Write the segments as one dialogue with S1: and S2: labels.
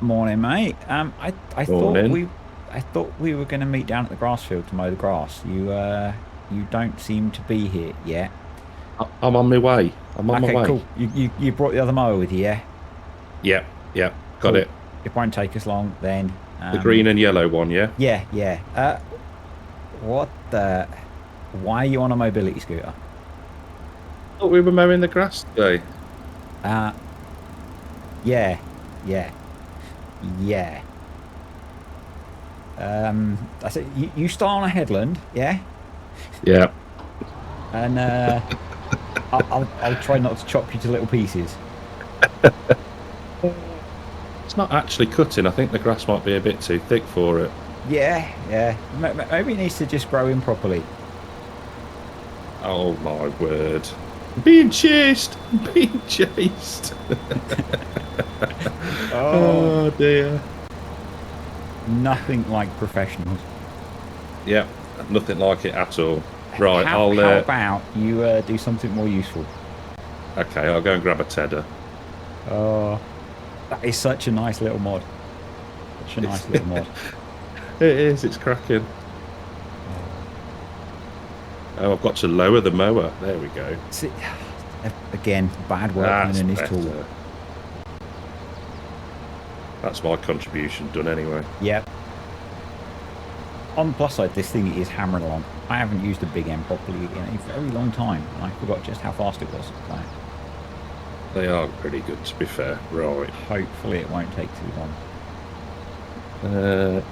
S1: Morning, mate. I thought
S2: Morning.
S1: we were going to meet down at the grass field to mow the grass. You don't seem to be here yet.
S2: I'm on my way. I'm on my
S1: Okay,
S2: way.
S1: cool. You brought the other mower with you, yeah?
S2: Yeah, yeah, got
S1: Cool.
S2: it.
S1: It won't take us long then.
S2: The green and yellow one, yeah?
S1: Yeah, yeah. What the? Why are you on a mobility scooter?
S2: Thought we were mowing the grass today.
S1: Uh, yeah, yeah, yeah. I said you start on a headland, yeah,
S2: Yeah.
S1: and I'll try not to chop you to little pieces.
S2: It's not actually cutting. I think the grass might be a bit too thick for it.
S1: Yeah, yeah. Maybe it needs to just grow in properly.
S2: Oh my word. I'm being chased. I'm being chased.
S1: Oh,
S2: Oh dear.
S1: nothing like professionals.
S2: Yeah, nothing like it at all. Right,
S1: How about you do something more useful?
S2: okay, I'll go and grab a tedder.
S1: Oh, that is such a nice little mod. Such a nice little mod.
S2: It is, it's cracking. Oh, I've got to lower the mower. There we go.
S1: See, again, bad workman
S2: That's
S1: and his tool.
S2: better. That's my contribution done anyway.
S1: Yep. On the plus side, this thing is hammering along. I haven't used a big M properly in a very long time, and I forgot just how fast it was. So
S2: They are pretty good, to be fair. Right.
S1: hopefully it won't take too long.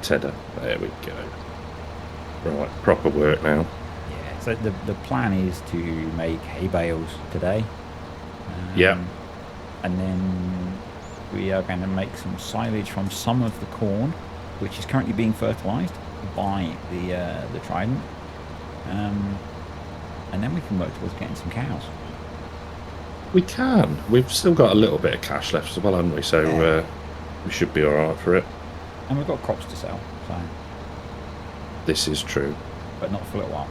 S2: Tedder. There we go. Right, proper work now.
S1: Yeah. So the plan is to make hay bales today.
S2: Yeah.
S1: And then we are going to make some silage from some of the corn, which is currently being fertilised by the Trident. And then we can work towards getting some cows.
S2: We can. We've still got a little bit of cash left as well, haven't we? So
S1: Yeah.
S2: we should be alright for it.
S1: And we've got crops to sell, so
S2: This is true.
S1: but not for a little while.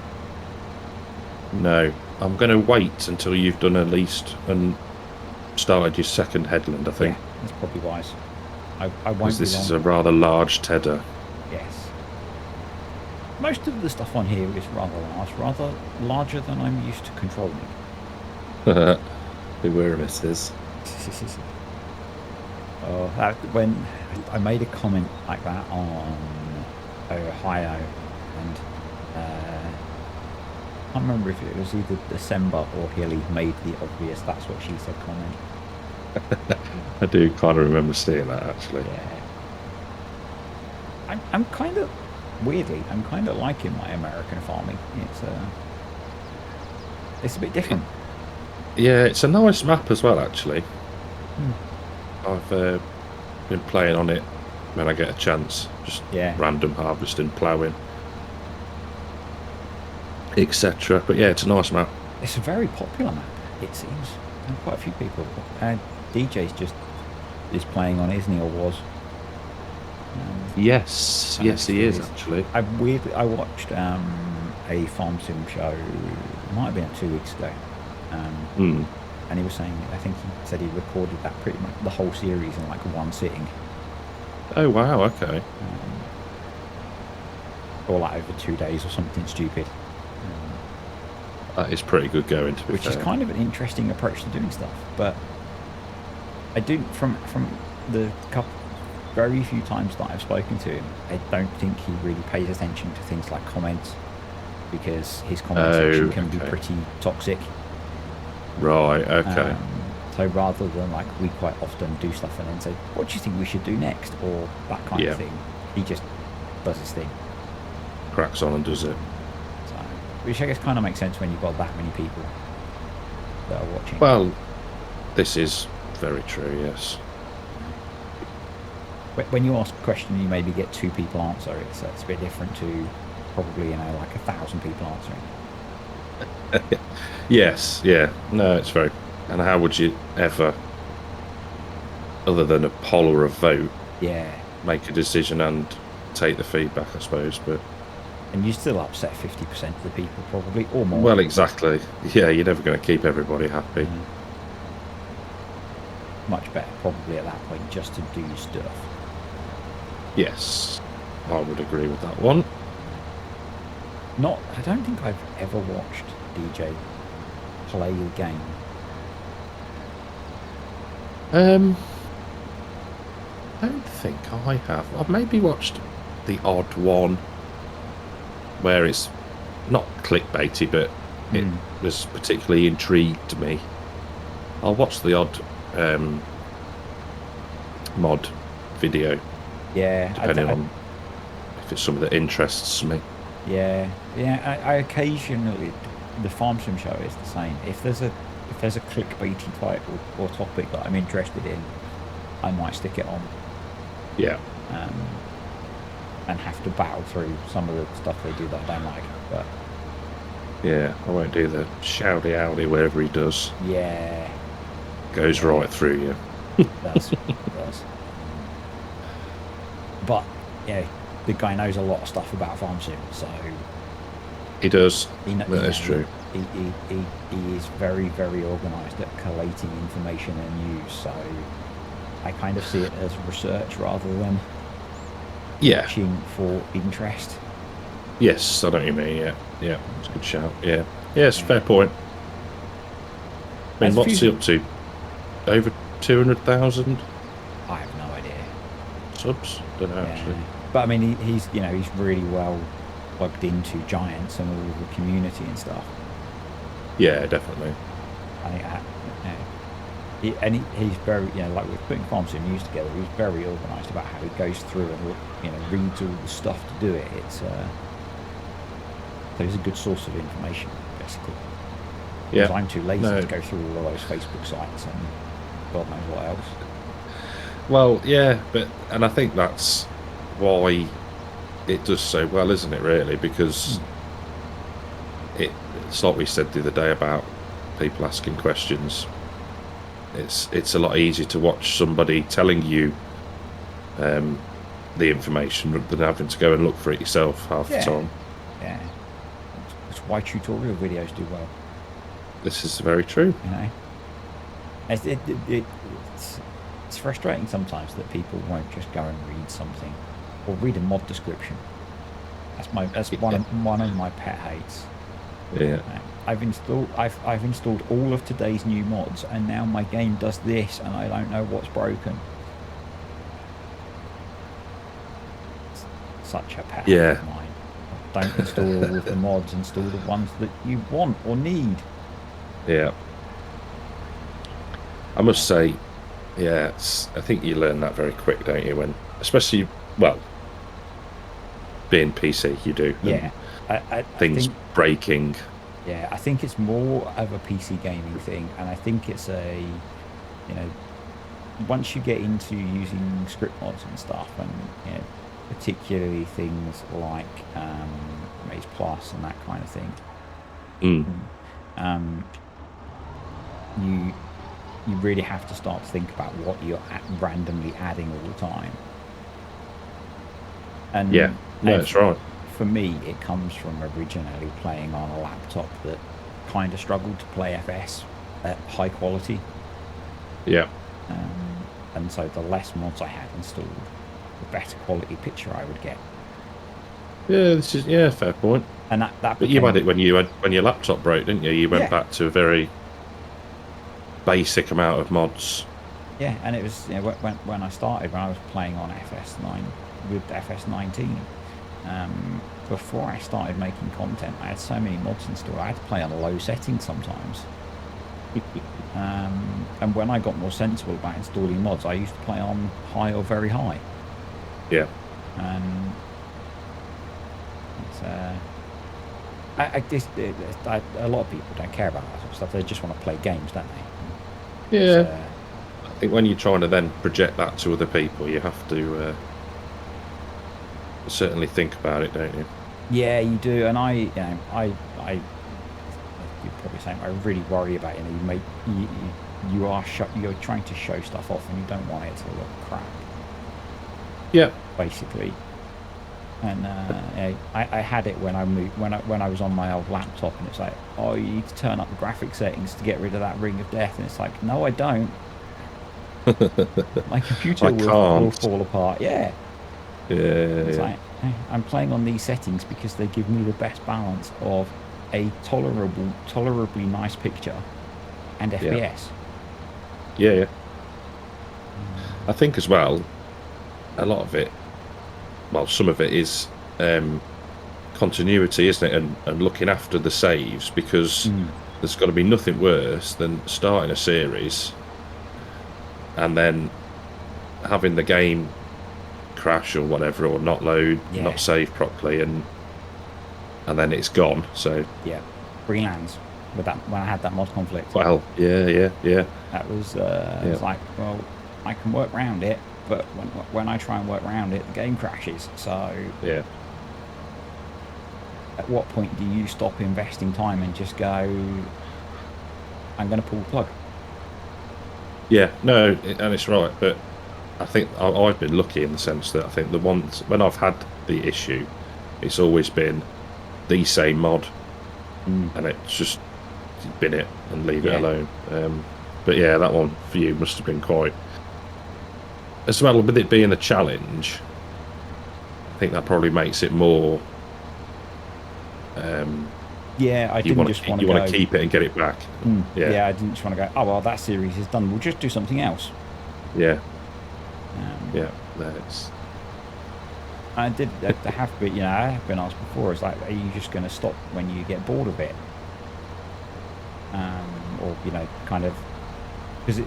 S2: No, I'm going to wait until you've done at least and started your second headland, I think.
S1: Yeah, that's probably wise. I won't
S2: Because
S1: be
S2: this
S1: long.
S2: is a rather large tedder.
S1: Yes. Most of the stuff on here is rather larger than I'm used to controlling.
S2: Beware of it is.
S1: Oh, when I made a comment like that on Ohio, and I can't remember if it was either December or Hilly made the obvious "that's what she said" comment.
S2: I do kind of remember seeing that, actually.
S1: Yeah, I'm kind of weirdly, I'm kind of liking my American farming. It's a bit different.
S2: Yeah, it's a nice map as well, actually.
S1: Hmm.
S2: I've been playing on it when I get a chance, just
S1: Yeah.
S2: random harvesting, ploughing, etc. But yeah, it's a nice map.
S1: It's a very popular map, it seems. And quite a few people. DJ's just is playing on, isn't he, or was?
S2: Yes, yes, he is
S1: It's-
S2: actually.
S1: I watched a farm sim show. It might have been 2 weeks ago,
S2: Hmm.
S1: and he was saying, I think he said he recorded that pretty much the whole series in like one sitting,
S2: Oh wow, okay.
S1: or like over 2 days or something stupid.
S2: That is pretty good going, to be
S1: Which
S2: fair.
S1: is kind of an interesting approach to doing stuff. But I do, from the very few times that I've spoken to him, I don't think he really pays attention to things like comments, because his comment section can be
S2: okay.
S1: pretty toxic.
S2: Right, okay.
S1: So rather than like we quite often do stuff and then say, "What do you think we should do next?" or that kind
S2: Yeah.
S1: of thing, he just does his thing.
S2: Cracks on and does it.
S1: So, which I guess kind of makes sense when you've got that many people that are watching.
S2: Well, this is very true, yes.
S1: When you ask a question, you maybe get 2 people answer it, so it's a bit different to probably, like 1,000 people answering.
S2: Yes, yeah. No, it's very... And how would you ever, other than a poll or a vote,
S1: Yeah,
S2: make a decision and take the feedback, I suppose, but...
S1: and you still upset 50% of the people probably, or more.
S2: Well, exactly. Yeah, you're never going to keep everybody happy.
S1: Much better probably at that point just to do stuff.
S2: Yes, I would agree with that one.
S1: I don't think I've ever watched DJ play a game.
S2: I don't think I have. I've maybe watched the odd one where it's not clickbaity, but it was particularly intrigued me. I'll watch the odd mod video.
S1: Yeah,
S2: depending on if it's something that interests me.
S1: Yeah, I occasionally, the Farm Sim show is the same. If there's a clickbaity title or topic that I'm interested in, I might stick it on.
S2: Yeah.
S1: And have to battle through some of the stuff they do that I don't like. But
S2: yeah, I won't do the shouty outy wherever he does.
S1: Yeah.
S2: Goes right through you.
S1: It does. But yeah, the guy knows a lot of stuff about Farm Sim, so
S2: he does. That is true.
S1: He is very, very organised at collating information and news. So I kind of see it as research rather than watching for interest.
S2: Yes, I know what you mean. Yeah, it's a good shout. Yeah, it's a fair point. I mean, what's he up to? Over 200,000?
S1: I have no idea.
S2: Subs? Don't know actually.
S1: But I mean, he's really well plugged into Giants and all the community and stuff.
S2: Yeah, definitely.
S1: He's very, like we're putting Farm Sim News together, he's very organised about how he goes through and reads all the stuff to do it. So he's a good source of information, basically.
S2: Yeah.
S1: Because I'm too lazy to go through all of those Facebook sites and God knows what else.
S2: Well, yeah, and I think that's why it does so well, isn't it, really? Because it's like we said the other day about people asking questions. It's a lot easier to watch somebody telling you the information than having to go and look for it yourself half the time.
S1: Yeah. That's why tutorial videos do well.
S2: This is very true.
S1: It's frustrating sometimes that people won't just go and read something or read a mod description. That's one of my pet hates.
S2: Yeah.
S1: I've installed all of today's new mods, and now my game does this, and I don't know what's broken. It's such a pet hate of mine. Don't install all of the mods. Install the ones that you want or need.
S2: Yeah. I must say, I think you learn that very quick, don't you? When, especially, being PC, you do.
S1: Yeah.
S2: Things breaking.
S1: Yeah, I think it's more of a PC gaming thing, and I think it's once you get into using script mods and stuff, and particularly things like Maze Plus and that kind of thing, you really have to start to think about what you're randomly adding all the time. And
S2: that's right.
S1: For me, it comes from originally playing on a laptop that kind of struggled to play FS at high quality.
S2: Yeah.
S1: And so the less mods I had installed, the better quality picture I would get.
S2: Yeah, this is fair point.
S1: And that
S2: but you had it when your laptop broke, didn't you? You went back to a very basic amount of mods.
S1: Yeah, and it was when I started, when I was playing on FS9 with FS19. Before I started making content, I had so many mods installed. I had to play on low settings sometimes. And when I got more sensible about installing mods, I used to play on high or very high.
S2: Yeah.
S1: A lot of people don't care about that sort of stuff. They just want to play games, don't they?
S2: Yeah. I think when you're trying to then project that to other people, you have to certainly think about it, don't you?
S1: Yeah, you do. And you're probably saying I really worry about you're trying to show stuff off, and you don't want it to look crap.
S2: Yeah.
S1: Basically. And I had it when I was on my old laptop, and it's like, oh, you need to turn up the graphic settings to get rid of that ring of death, and it's like, no, I don't. My computer will fall apart. Yeah. It's
S2: Yeah.
S1: like, I'm playing on these settings because they give me the best balance of a tolerably nice picture and
S2: Yeah.
S1: FPS.
S2: Yeah. I think as well, a lot of it, well, some of it is continuity, isn't it? And looking after the saves, because there's got to be nothing worse than starting a series and then having the game crash or whatever, or not load,
S1: Yeah.
S2: not save properly, and then it's gone. So
S1: Yeah, Greenlands with that when I had that mod conflict.
S2: well, yeah.
S1: That was it's like, well, I can work around it, but when I try and work around it, the game crashes. So
S2: Yeah.
S1: at what point do you stop investing time and just go, I'm going to pull the plug?
S2: Yeah, no, and it's right, but I think I've been lucky in the sense that I think the ones when I've had the issue, it's always been the same mod, and it's just bin it and leave it alone. But yeah, that one for you must have been quite, as well with it being a challenge. I think that probably makes it more.
S1: Yeah, I didn't just want to
S2: You
S1: go.
S2: want to keep it and get it back.
S1: Yeah, I didn't just want to go, oh, well, that series is done. We'll just do something else.
S2: Yeah. Yeah, that's.
S1: I did have been, I have been asked before. It's like, are you just going to stop when you get bored of it? Or kind of, because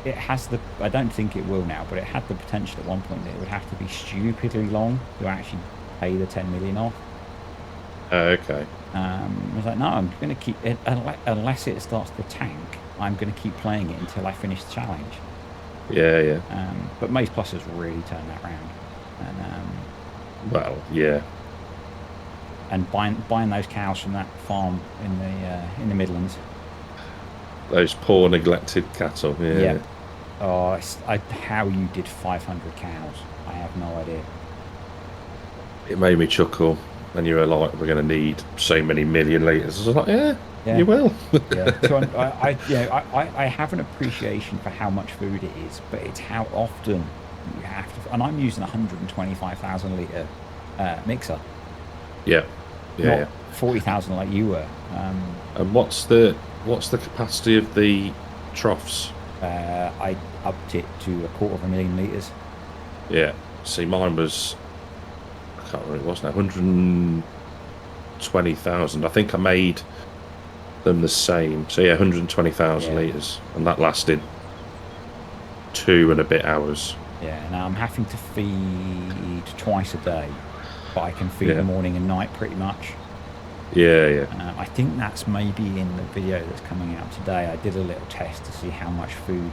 S1: it has the. I don't think it will now, but it had the potential at one point that it would have to be stupidly long to actually pay the 10 million off.
S2: Okay.
S1: I was like, no, I'm going to keep it unless it starts to tank. I'm going to keep playing it until I finish the challenge.
S2: Yeah.
S1: But Maze Plus has really turned that round. And
S2: well, yeah.
S1: And buying those cows from that farm in the Midlands.
S2: Those poor neglected cattle. Yeah.
S1: Yep. Oh, how you did 500 cows? I have no idea.
S2: It made me chuckle. And you were like, we're going to need so many million litres. I was like, yeah. You will.
S1: Yeah. So I have an appreciation for how much food it is, but it's how often you have to. And I'm using a 125,000 litre mixer.
S2: Yeah.
S1: Not 40,000 like you were.
S2: And what's the capacity of the troughs?
S1: I upped it to 250,000 litres.
S2: Yeah. See, mine was, I can't remember, it wasn't 120,000. I think I made them the same. So yeah, 120,000 litres, and that lasted 2 and a bit hours.
S1: Yeah. Now I'm having to feed twice a day, but I can feed morning and night pretty much.
S2: Yeah.
S1: I think that's maybe in the video that's coming out today. I did a little test to see how much food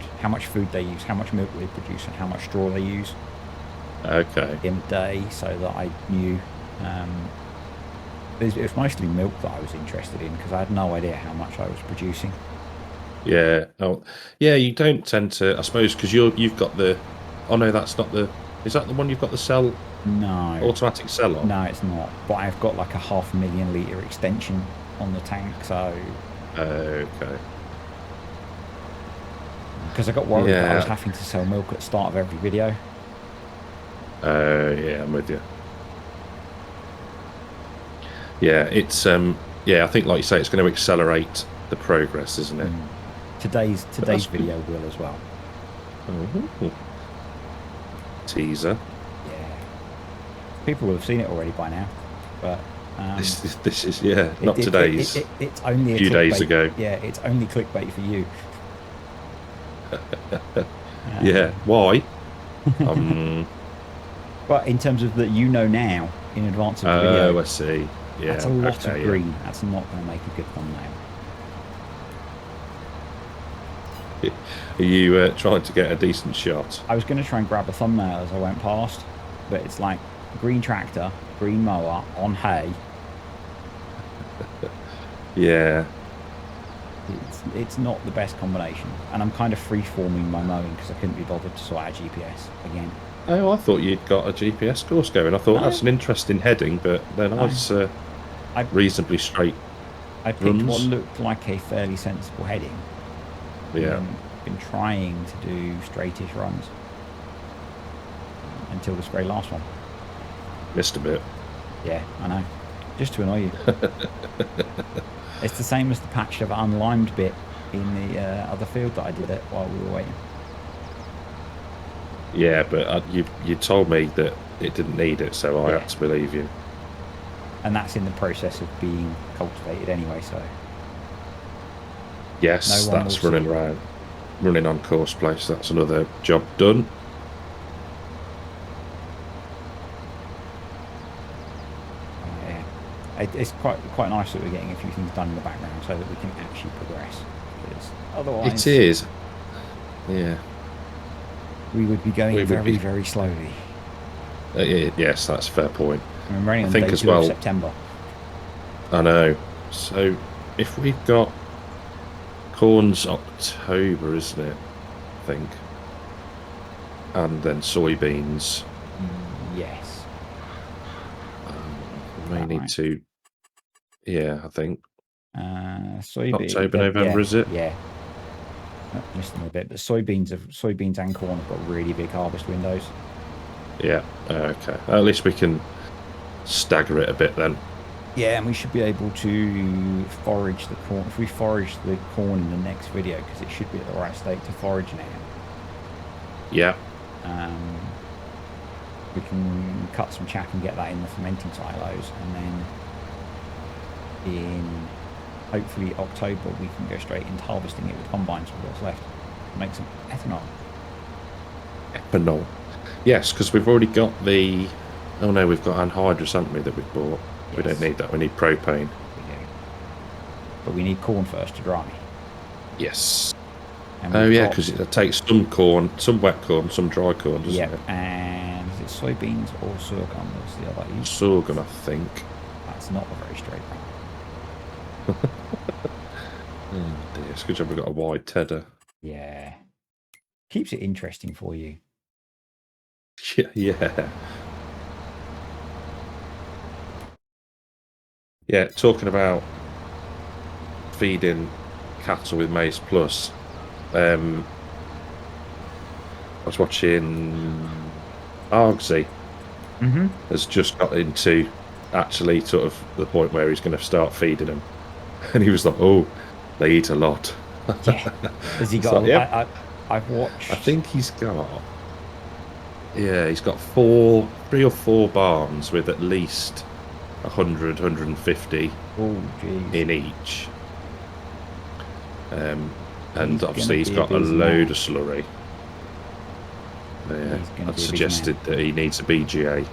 S1: they use, how much milk they produce, and how much straw they use.
S2: Okay.
S1: In a day, so that I knew. It was mostly milk that I was interested in because I had no idea how much I was producing.
S2: Yeah. Oh, yeah. You don't tend to, I suppose, because you've got the. Oh no, that's not the. Is that the one you've got the cell?
S1: No.
S2: Automatic cell on?
S1: No, it's not. But I've got like a 500,000 litre extension on the tank, so.
S2: Okay.
S1: Because I got worried that I was having to sell milk at the start of every video.
S2: Yeah, I'm with you. Yeah, it's I think like you say, it's going to accelerate the progress, isn't it?
S1: Today's video will as well.
S2: Teaser.
S1: Yeah. People will have seen it already by now, but
S2: this is not today's.
S1: It's only a
S2: few days ago.
S1: Yeah, it's only clickbait for you.
S2: Yeah. Why?
S1: But in terms of that, now in advance of the video.
S2: Oh, I see. Yeah.
S1: That's a lot of green. That's not going to make a good thumbnail.
S2: Are you trying to get a decent shot?
S1: I was going to try and grab a thumbnail as I went past, but it's like green tractor, green mower on hay.
S2: Yeah.
S1: It's not the best combination, and I'm kind of free-forming my mowing because I couldn't be bothered to sort out GPS again.
S2: Oh, I thought you'd got a GPS course going. I thought that's an interesting heading, but then I was reasonably straight.
S1: I picked what looked like a fairly sensible heading.
S2: Yeah.
S1: Been trying to do straightish runs, and until this very last one.
S2: Missed a bit.
S1: Yeah, I know. Just to annoy you. It's the same as the patch of unlimed bit in the other field that I did it while we were waiting.
S2: Yeah, but you told me that it didn't need it, so I
S1: Yeah.
S2: had to believe you.
S1: And that's in the process of being cultivated anyway, so...
S2: Yes,
S1: No one
S2: that's
S1: will
S2: running
S1: see.
S2: around. Running on course place, that's another job done.
S1: Yeah. It's quite nice that we're getting a few things done in the background so that we can actually progress. Because otherwise...
S2: It is. Yeah.
S1: We would be going
S2: We would
S1: very,
S2: be-
S1: very slowly.
S2: Yes, that's a fair point.
S1: And we're only on
S2: I think
S1: day
S2: as
S1: 2 of
S2: well-
S1: September.
S2: I know. So if we've got corn's October, isn't it? I think. And then soybeans.
S1: Yes.
S2: We may
S1: That
S2: need
S1: right?
S2: to. Yeah, I think
S1: Soybean.
S2: October, November,
S1: yeah,
S2: is it?
S1: Yeah. Missed them a bit, but soybeans and corn have got really big harvest windows.
S2: Yeah. Okay. At least we can stagger it a bit then.
S1: Yeah, and we should be able to forage the corn. If we forage the corn in the next video, because it should be at the right state to forage now,
S2: Yeah.
S1: we can cut some chaff and get that in the fermenting silos, and then in hopefully October we can go straight into harvesting it with combines with what's left. Make some ethanol.
S2: Ethanol. Yes, because we've already got the. Oh no, we've got anhydrous, haven't we, that we've bought? We don't
S1: Yes.
S2: need that. We need propane.
S1: We do. But we need corn first to dry.
S2: Yes.
S1: And
S2: Oh
S1: we've
S2: yeah,
S1: got-
S2: because it takes some corn, some wet corn, some dry corn, doesn't
S1: Yep,
S2: it?
S1: and is it soybeans or sorghum was the other use?
S2: Sorghum, I think.
S1: That's not a very straight one.
S2: Oh dear, it's a good job we've got a wide tedder.
S1: Yeah. Keeps it interesting for you.
S2: Yeah. Yeah, talking about feeding cattle with Maize Plus, I was watching Argsy
S1: Mm-hmm.
S2: has just got into actually sort of the point where he's going to start feeding them. And he was like, oh, they eat a lot.
S1: Yeah. Has he got...
S2: So, yeah.
S1: I've watched...
S2: I think he's got... Yeah, he's got 3 or 4 barns with at least 100, 150
S1: Oh, jeez.
S2: in each. And
S1: He's
S2: obviously he's
S1: gonna
S2: got
S1: be a
S2: a
S1: busy
S2: load
S1: man.
S2: of slurry. Yeah,
S1: He's gonna be a
S2: I'd
S1: busy
S2: suggested
S1: man.
S2: that he needs a BGA.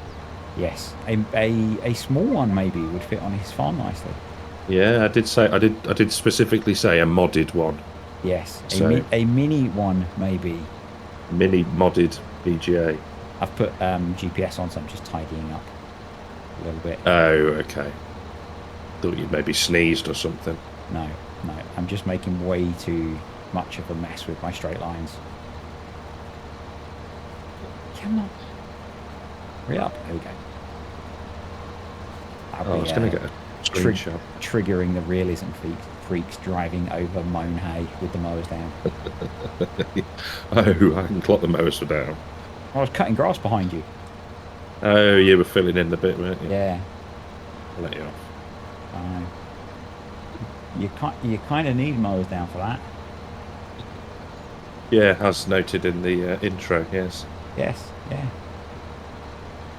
S1: Yes. A small one maybe would fit on his farm nicely.
S2: Yeah, I did specifically say a modded one.
S1: Yes.
S2: So-
S1: A mini one maybe.
S2: Mini modded BGA.
S1: I've put GPS on, so I'm just tidying up a little bit.
S2: Oh, okay. Thought you'd maybe sneezed or something.
S1: No. I'm just making way too much of a mess with my straight lines. Come on. Hurry up. There we go. That'll
S2: I
S1: be,
S2: was going to get a screenshot.
S1: triggering the realism freaks driving over mown hay with the mowers down.
S2: Oh, I can clock the mower down.
S1: I was cutting grass behind you.
S2: Oh, you were filling in the bit, weren't you?
S1: Yeah.
S2: I'll let you off.
S1: You kind of need mowers down for that.
S2: Yeah, as noted in the intro, yes.
S1: Yes. Yeah.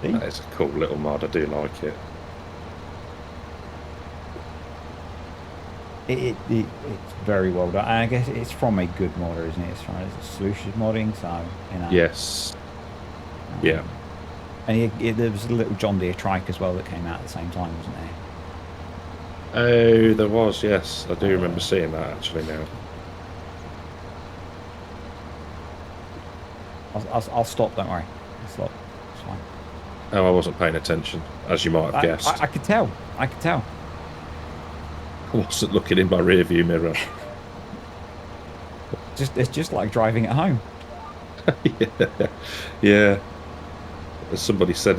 S1: See?
S2: That is a cool little mod, I do like it.
S1: It's very well done. And I guess it's from a good modder, isn't it? It's from Solutions modding, so you know.
S2: Yes. Yeah.
S1: And there was a little John Deere trike as well that came out at the same time, wasn't there?
S2: Oh, there was, yes. I do remember seeing that actually now.
S1: I'll stop. Don't worry. I'll stop. It's fine.
S2: Oh, I wasn't paying attention, as you might have guessed.
S1: I could tell. I could tell.
S2: I wasn't looking in my rear view mirror.
S1: It's just like driving at home.
S2: Yeah. As somebody said,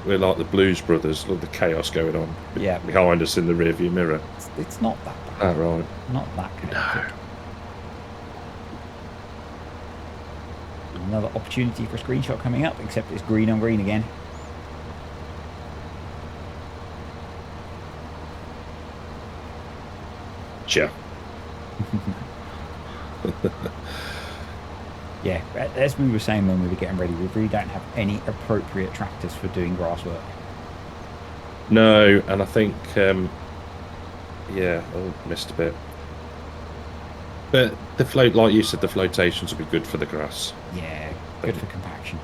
S2: we're like the Blues Brothers. Look at the chaos going on
S1: Yeah.
S2: behind us in the rear view mirror.
S1: It's not that bad.
S2: Oh, right.
S1: Not that chaotic. Another opportunity for a screenshot coming up, except it's green on green again.
S2: Sure.
S1: Yeah, as we were saying when we were getting ready, we really don't have any appropriate tractors for doing grass work.
S2: No, and I think, yeah, I missed a bit. But the float, like you said, the flotations will be good for the grass.
S1: Yeah, good for compaction.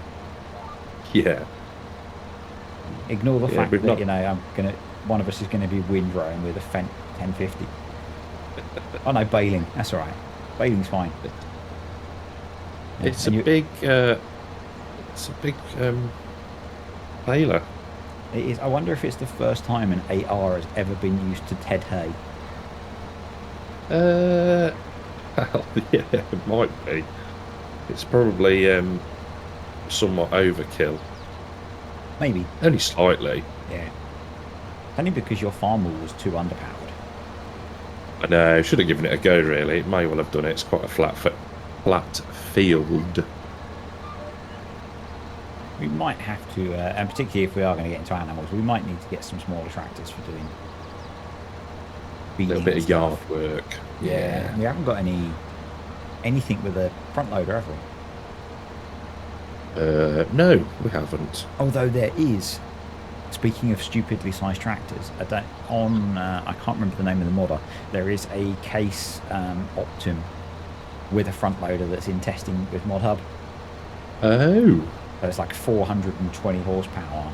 S2: Yeah.
S1: Ignore the fact that, you know, one of us is going to be windrowing with a Fendt 1050. Oh no, baling. That's all right. Baling's fine.
S2: Yeah, it's a big baler.
S1: It is. I wonder if it's the first time an 8R has ever been used to Ted hay.
S2: Well, yeah, it might be. It's probably somewhat overkill.
S1: Maybe.
S2: Only slightly.
S1: Yeah. Only because your farm wall was too underpowered.
S2: I know. Should have given it a go. Really, it may well have done it. It's quite a flat field.
S1: We might have to, and particularly if we are going to get into animals, we might need to get some smaller tractors for doing
S2: a little bit of yard work.
S1: Yeah. We haven't got anything with a front loader, have we?
S2: No, we haven't.
S1: Although there is, speaking of stupidly sized tractors, I can't remember the name of the modder, there is a Case Optum with a front loader that's in testing with ModHub.
S2: Oh.
S1: So it's like 420 horsepower.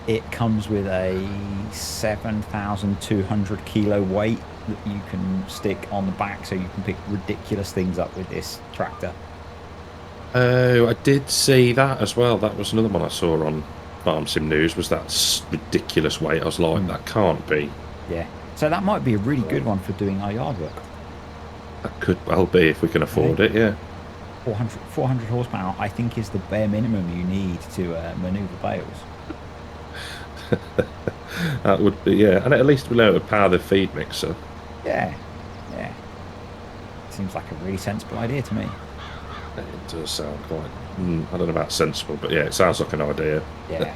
S1: It comes with a 7,200 kilo weight that you can stick on the back, so you can pick ridiculous things up with this tractor.
S2: Oh, I did see that as well. That was another one I saw on Farm Sim News, was that ridiculous weight. I was like, that can't be.
S1: Yeah. So that might be a really good one for doing our yard work.
S2: That could well be if we can afford it, yeah.
S1: 400 horsepower, I think, is the bare minimum you need to manoeuvre bales.
S2: That would be, yeah. And at least we'll be able to power the feed mixer.
S1: Yeah. Yeah. Seems like a really sensible idea to me.
S2: It does sound quite, I don't know about sensible, but yeah, it sounds like an idea.
S1: Yeah.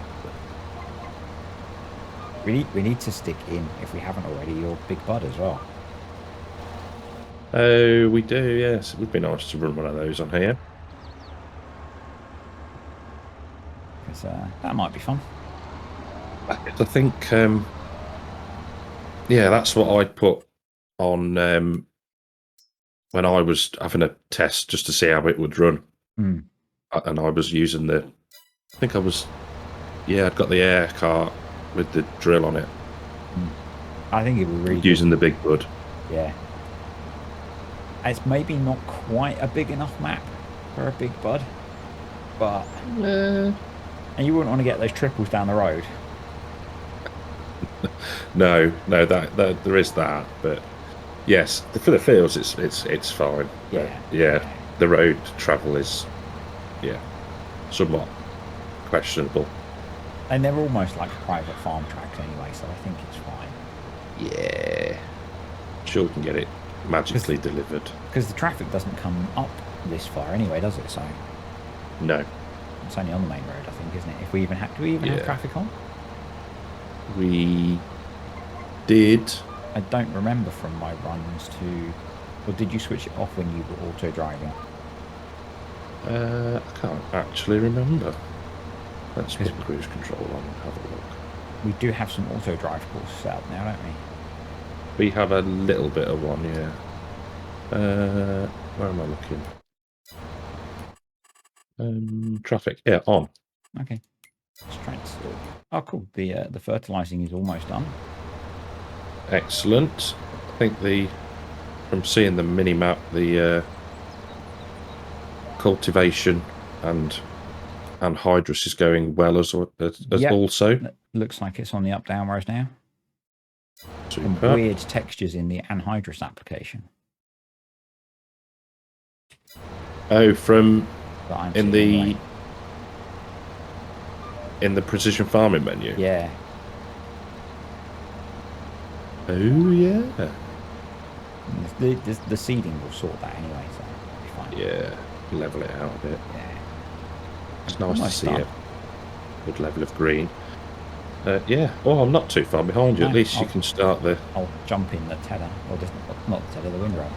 S1: we need to stick in, if we haven't already, your big bud as well.
S2: Oh, we do, yes. It would be nice to run one of those on here.
S1: Because that might be fun.
S2: I think, yeah, that's what I'd put on when I was having a test just to see how it would run. And I was using I'd got the air cart with the drill on it.
S1: I think it would really
S2: using the big bud.
S1: Yeah. It's maybe not quite a big enough map for a big bud, but and you wouldn't want to get those triples down the road.
S2: No, that there is that, but yes, for the fields it's fine.
S1: Yeah.
S2: But yeah, the road travel is somewhat questionable.
S1: And they're almost like private farm tracks anyway, so I think it's fine.
S2: Yeah. Sure, we can get it magically delivered.
S1: Because the traffic doesn't come up this far anyway, does it? So
S2: no.
S1: It's only on the main road, I think, isn't it? If we even have, do we even have traffic on?
S2: We did.
S1: I don't remember from my runs to... Or did you switch it off when you were auto driving?
S2: I can't actually remember. Let's put cruise control on and have a look.
S1: We do have some auto drive courses set up now, don't we?
S2: We have a little bit of one, yeah. Where am I looking? Traffic, yeah, on.
S1: Okay. Let's try and sort. Oh, cool. The fertilizing is almost done.
S2: Excellent. I think from seeing the mini map, the cultivation and anhydrous is going well as also.
S1: It looks like it's on the up downwards now.
S2: Super.
S1: Some weird textures in the anhydrous application.
S2: Oh, from in the precision farming menu.
S1: Yeah.
S2: Oh yeah.
S1: The seeding will sort that anyway, so it'll be
S2: Yeah, level it out a bit.
S1: Yeah.
S2: It's nice to
S1: Almost
S2: see
S1: done.
S2: a good level of green. Yeah. Oh, I'm not too far behind you.
S1: No,
S2: At least you can start the
S1: I'll jump in the tether, or just not the tether, the windrow.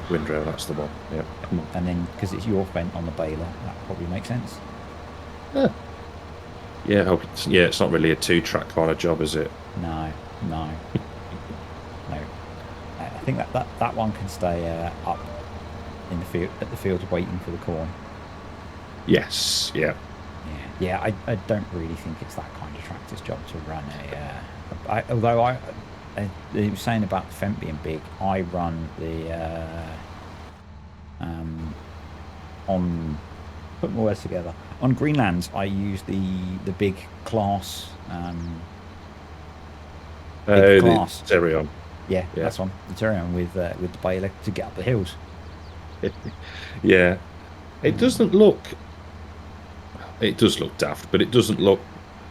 S2: windrow. That's the one. Yeah. Come on.
S1: And then, because it's your vent on the baler, that probably makes sense.
S2: Yeah. Yeah. It's not really a 2-track kind of job, is it?
S1: No, no, no. I think that one can stay up in the field at the field waiting for the corn.
S2: Yes. Yeah.
S1: Yeah. I don't really think it's that kind of tractor's job to run although he was saying about the Fent being big. I run the on put my words together on Greenlands. I use the big class
S2: The
S1: class.
S2: Terion.
S1: Yeah, that's one. The Tyrion with the baler to get up the hills.
S2: Yeah. It doesn't look. It does look daft, but it doesn't look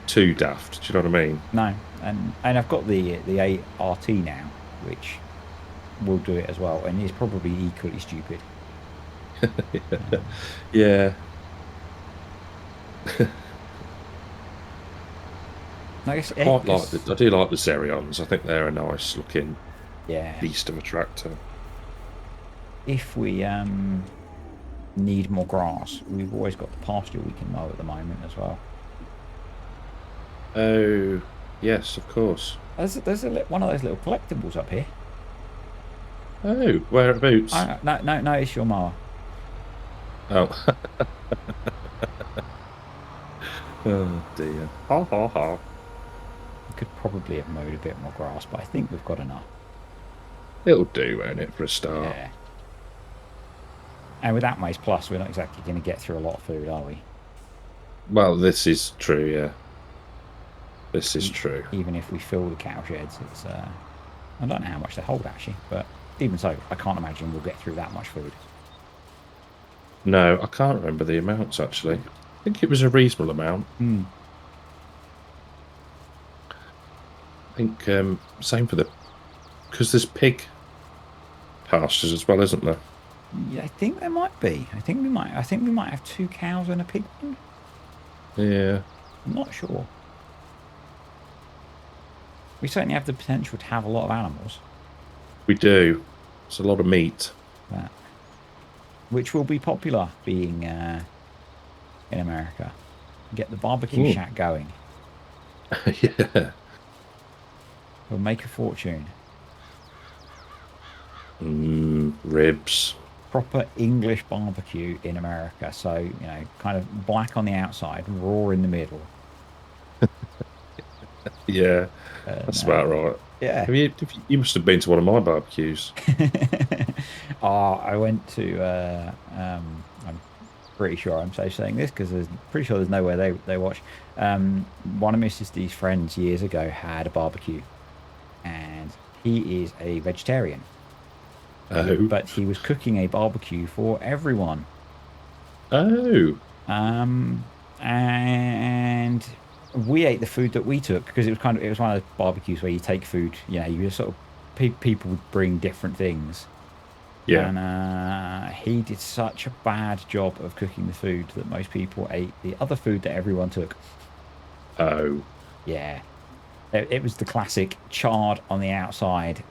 S2: too daft. Do you know what I mean?
S1: No, and I've got the ART now, which will do it as well, and is probably equally stupid.
S2: Yeah.
S1: I guess
S2: I do like the Zerions. I think they're a nice looking beast of a tractor.
S1: If we need more grass, we've always got the pasture we can mow at the moment as well.
S2: Oh, yes, of course.
S1: There's one of those little collectibles up here.
S2: Oh, whereabouts?
S1: No, it's your mower.
S2: Oh. Oh dear. Ha ha ha.
S1: We could probably have mowed a bit more grass, but I think we've got enough.
S2: It'll do, won't it, for a start?
S1: Yeah. And with that Mace Plus, we're not exactly going to get through a lot of food, are we?
S2: Well, this is true, yeah. This is true.
S1: Even if we fill the cow sheds, it's I don't know how much they hold actually, but even so, I can't imagine we'll get through that much food.
S2: No, I can't remember the amounts actually. I think it was a reasonable amount. I think same for because there's pig pastures as well, isn't there?
S1: Yeah, I think there might be. I think we might have 2 cows and a pig one.
S2: Yeah.
S1: I'm not sure. We certainly have the potential to have a lot of animals.
S2: We do. It's a lot of meat.
S1: Which will be popular being in America. Get the barbecue shack going.
S2: Yeah.
S1: We'll make a fortune.
S2: Ribs.
S1: Proper English barbecue in America. So, you know, kind of black on the outside, raw in the middle.
S2: Yeah, that's about right.
S1: Yeah.
S2: You must have been to one of my barbecues.
S1: I went to, I'm pretty sure I'm safe saying this because I'm pretty sure there's nowhere they watch. One of Mrs. D's friends years ago had a barbecue and he is a vegetarian.
S2: Oh.
S1: But he was cooking a barbecue for everyone.
S2: Oh.
S1: And we ate the food that we took because it was one of those barbecues where you take food, you know, you just sort of people would bring different things.
S2: Yeah.
S1: And he did such a bad job of cooking the food that most people ate the other food that everyone took.
S2: Oh.
S1: Yeah. It was the classic charred on the outside,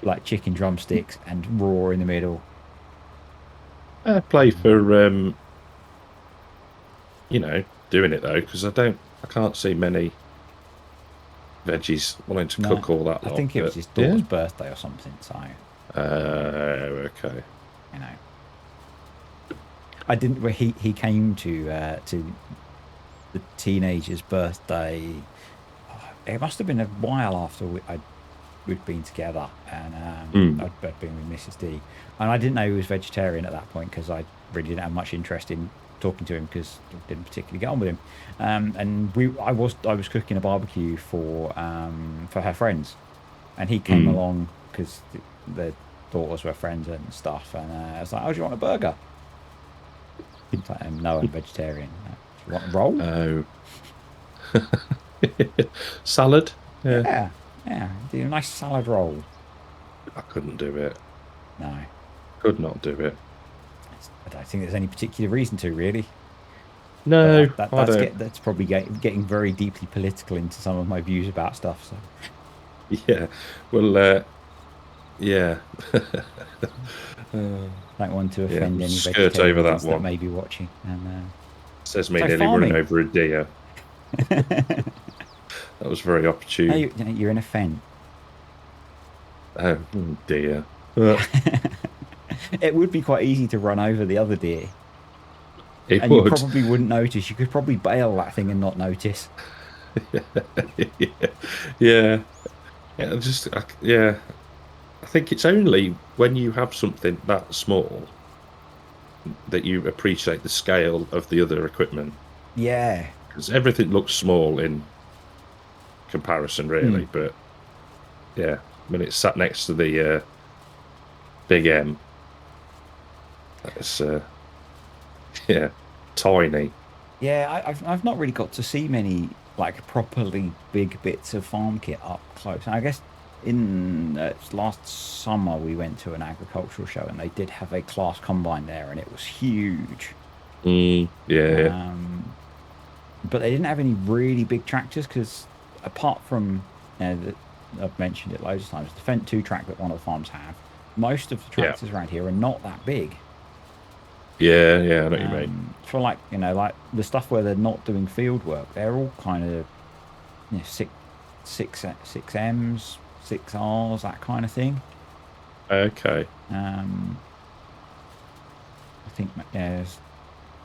S1: like chicken drumsticks, and raw in the middle.
S2: Play for, you know, doing it though, because I can't see many veggies wanting to cook all that.
S1: I think it was his daughter's birthday or something. So.
S2: Okay.
S1: You know. I didn't. He came to the teenager's birthday. It must have been a while after we'd been together, and I'd been with Mrs. D, and I didn't know he was vegetarian at that point because I really didn't have much interest in talking to him because I didn't particularly get on with him. And I was cooking a barbecue for her friends, and he came along because their daughters were friends and stuff, and I was like, "Oh, do you want a burger?" He's like, "No, I'm vegetarian." Do you want a roll?
S2: Oh. Salad?
S1: Yeah. Do a nice salad roll.
S2: I couldn't do it.
S1: No.
S2: Could not do it.
S1: I don't think there's any particular reason to, really. But
S2: No, I don't.
S1: that's probably getting very deeply political into some of my views about stuff. So
S2: Yeah. Well, yeah. Uh,
S1: don't want to
S2: yeah,
S1: offend
S2: we'll
S1: any
S2: skirt over that
S1: vegetarians that
S2: one.
S1: may be watching. And
S2: Says me
S1: so
S2: nearly running
S1: farming.
S2: over a deer. That was very
S1: No,
S2: opportune.
S1: you're in a fen.
S2: Oh, dear. Uh,
S1: It would be quite easy to run over the other deer,
S2: it
S1: and you
S2: would.
S1: probably wouldn't notice. You could probably bail that thing and not notice.
S2: Yeah. Yeah. Yeah. I think it's only when you have something that small that you appreciate the scale of the other equipment.
S1: Yeah.
S2: Because everything looks small in comparison,
S1: Mm.
S2: really. But yeah, when it's sat next to the Big M, that's yeah, tiny.
S1: Yeah, I've not really got to see many like properly big bits of farm kit up close. And I guess in last summer we went to an agricultural show and they did have a class combine there and it was huge.
S2: Yeah,
S1: Um, but they didn't have any really big tractors because apart from I've mentioned it loads of times, the Fent 2 track that one of the farms have, most of the
S2: yeah,
S1: tractors around here are not that big.
S2: yeah. I know what you mean.
S1: For like like the stuff where they're not doing field work, they're all kind of six M's, six R's, that kind of thing.
S2: Okay.
S1: I think there's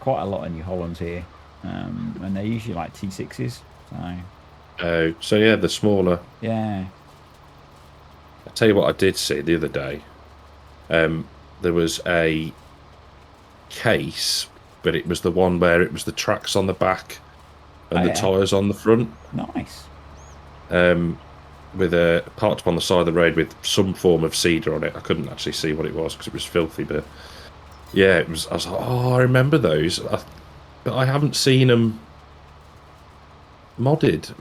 S1: quite a lot of New Hollands here, and they're usually like T6s. So
S2: Oh, so yeah, the smaller.
S1: yeah,
S2: I tell you what, I did see the other day. There was a case, but it was the one where it was the tracks on the back
S1: oh,
S2: and the
S1: yeah,
S2: tyres on the front.
S1: nice.
S2: With a parked up on the side of the road with some form of cedar on it. I couldn't actually see what it was because it was filthy, but yeah, it was. I was like, oh, I remember those, but I haven't seen them modded.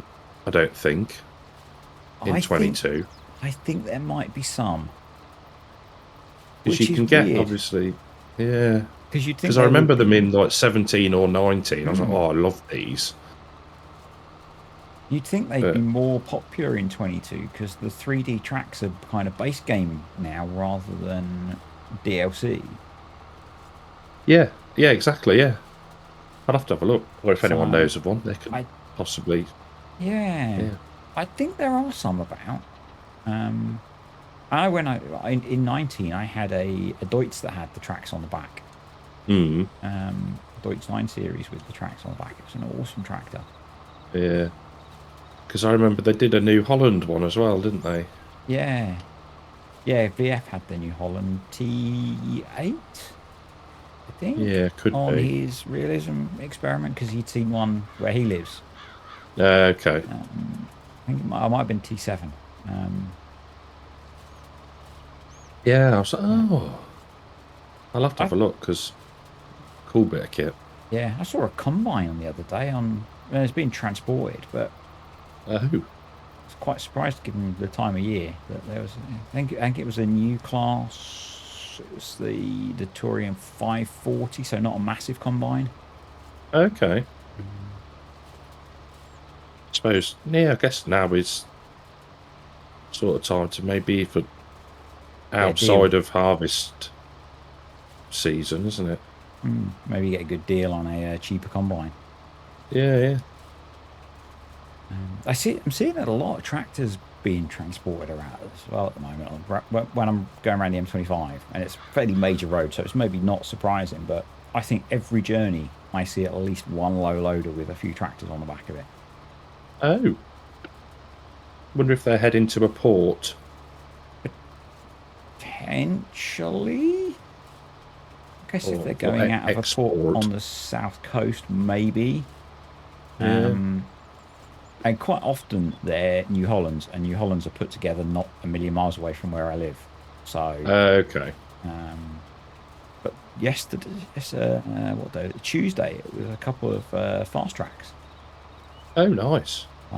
S2: I don't think in
S1: I think
S2: 22
S1: I think there might be some,
S2: because
S1: which
S2: you
S1: is
S2: can get
S1: weird
S2: obviously, yeah.
S1: because you'd think
S2: Because I
S1: they would
S2: remember them
S1: be.
S2: in like 17 or 19. I was like,
S1: Hmm.
S2: oh, I love these,
S1: You'd think they'd be
S2: but
S1: more popular in 22 because the 3D tracks are kind of base game now rather than DLC.
S2: yeah, yeah, exactly, yeah. I'd have to have a look, or if anyone
S1: So
S2: knows of one, they could
S1: I,
S2: possibly,
S1: yeah,
S2: yeah.
S1: I think there are some about. Um, I when in 19 I had a Deutz that had the tracks on the back.
S2: Hmm.
S1: Deutz 9 series with the tracks on the back. It was an awesome tractor.
S2: Yeah. Because I remember they did a New Holland one as well, didn't they?
S1: Yeah, yeah. VF had the New Holland T8. I think,
S2: Yeah, could
S1: on
S2: be.
S1: his realism experiment because he'd seen one where he lives.
S2: Okay.
S1: I think I might have been T7.
S2: Yeah, I was like,
S1: Yeah.
S2: oh, I'll have to
S1: I,
S2: have a look because cool bit of kit.
S1: yeah, I saw a combine on the other day on. Well, it's being transported, but
S2: Oh,
S1: I was quite surprised given the time of year that there was. I think it was a new class. It was the Turian 540, so not a massive combine.
S2: okay. Suppose, yeah, I guess now is sort of time to maybe for
S1: Get a deal.
S2: outside of harvest season, isn't it?
S1: Maybe get a good deal on a cheaper combine.
S2: Yeah, yeah.
S1: I'm seeing that a lot of tractors being transported around as well at the moment when I'm going around the M25, and it's a fairly major road, so it's maybe not surprising, but I think every journey I see at least one low loader with a few tractors on the back of it.
S2: Oh, wonder if they're heading to a port.
S1: Potentially, I guess if
S2: Or
S1: they're going out of a port
S2: export.
S1: on the south coast, maybe.
S2: Yeah.
S1: And quite often they're New Hollands, and New Hollands are put together not a million miles away from where I live. So,
S2: Okay.
S1: but yesterday, what day? Tuesday, it was a couple of fast tracks.
S2: Oh, nice.
S1: So,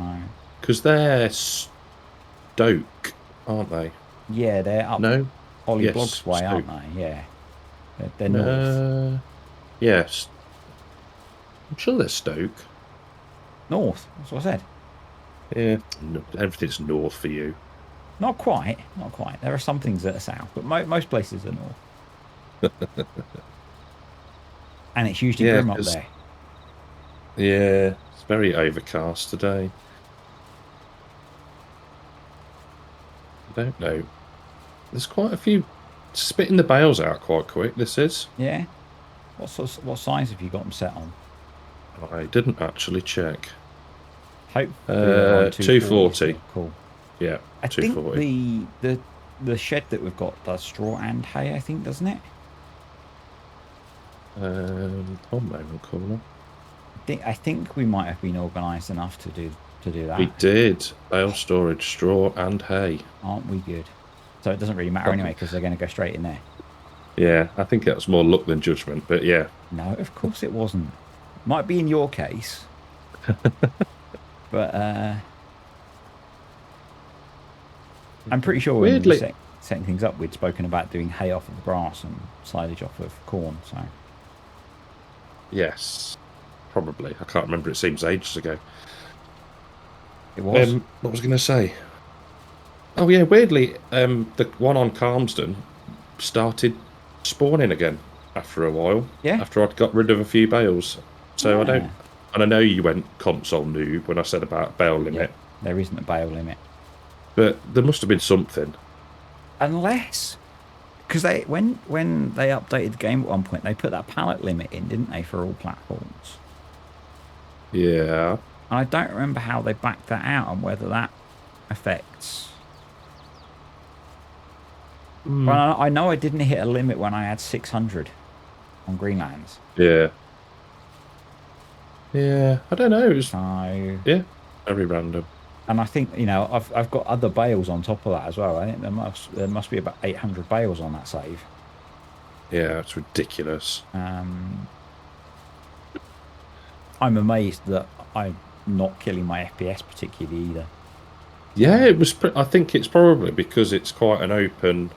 S2: Because they're Stoke, aren't they?
S1: yeah, they're up
S2: No?
S1: Ollie
S2: Yes,
S1: Blogs way, aren't
S2: Stoke.
S1: they? Yeah. They're north.
S2: Yes. I'm sure they're Stoke.
S1: North. That's what I said.
S2: Yeah. No, everything's north for you.
S1: Not quite. Not quite. There are some things that are south, but most places are north. And it's usually
S2: Yeah,
S1: grim up
S2: 'cause
S1: there.
S2: yeah, it's very overcast today. I don't know. There's quite a few spitting the bales out quite quick. This is.
S1: Yeah. What size have you got them set on?
S2: I didn't actually check.
S1: Hopefully they're on 240
S2: 240.
S1: still. Cool.
S2: Yeah,
S1: I think
S2: 240.
S1: the shed that we've got does straw and hay, I think, doesn't it?
S2: One moment, caller.
S1: I think we might have been organised enough to do that.
S2: We did bale storage, straw and hay.
S1: Aren't we good? So it doesn't really matter anyway because they're going to go straight in there.
S2: Yeah, I think that was more luck than judgment, but yeah.
S1: No, of course it wasn't. Might be in your case, but I'm pretty sure when we were setting things up, we'd spoken about doing hay off of the grass and silage off of corn. So
S2: yes, probably. I can't remember. It seems ages ago.
S1: it was.
S2: What was I going to say? Oh yeah, weirdly, the one on Calmsden started spawning again after a while.
S1: Yeah.
S2: After I'd got rid of a few bales. So
S1: Yeah.
S2: I don't. And I know you went console noob when I said about bale limit.
S1: Yeah, there isn't a bale limit.
S2: But there must have been something.
S1: Unless, because when they updated the game at one point, they put that pallet limit in, didn't they, for all platforms?
S2: Yeah.
S1: And I don't remember how they backed that out and whether that affects. Well, I know I didn't hit a limit when I had 600 on Greenlands.
S2: Yeah. Yeah, I don't know. It was,
S1: so
S2: yeah, very random.
S1: And I think, you know, I've got other bales on top of that as well. I think there must be about 800 bales on that save.
S2: Yeah, it's ridiculous.
S1: I'm amazed that I'm not killing my FPS particularly either.
S2: Yeah, it was. I think it's probably because it's quite an open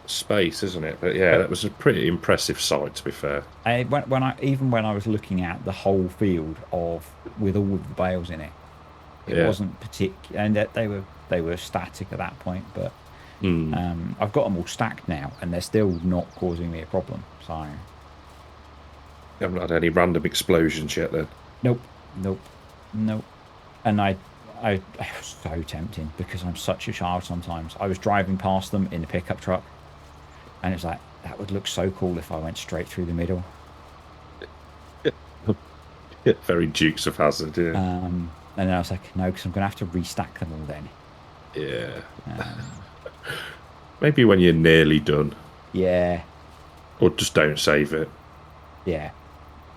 S2: space, isn't it? But yeah, that was a pretty impressive sight, to be fair.
S1: When I was looking at the whole field with all of the bales in it, it wasn't particular, and they were static at that point. But I've got them all stacked now, and they're still not causing me a problem. So
S2: you haven't had any random explosions yet, then?
S1: Nope. And I was so tempting because I'm such a child sometimes. I was driving past them in the pickup truck, and it's like, that would look so cool if I went straight through the middle.
S2: Very Dukes of Hazzard, yeah.
S1: And then I was like, no, because I'm going to have to restack them all then.
S2: Yeah. Maybe when you're nearly done.
S1: Yeah.
S2: Or just don't save it.
S1: Yeah.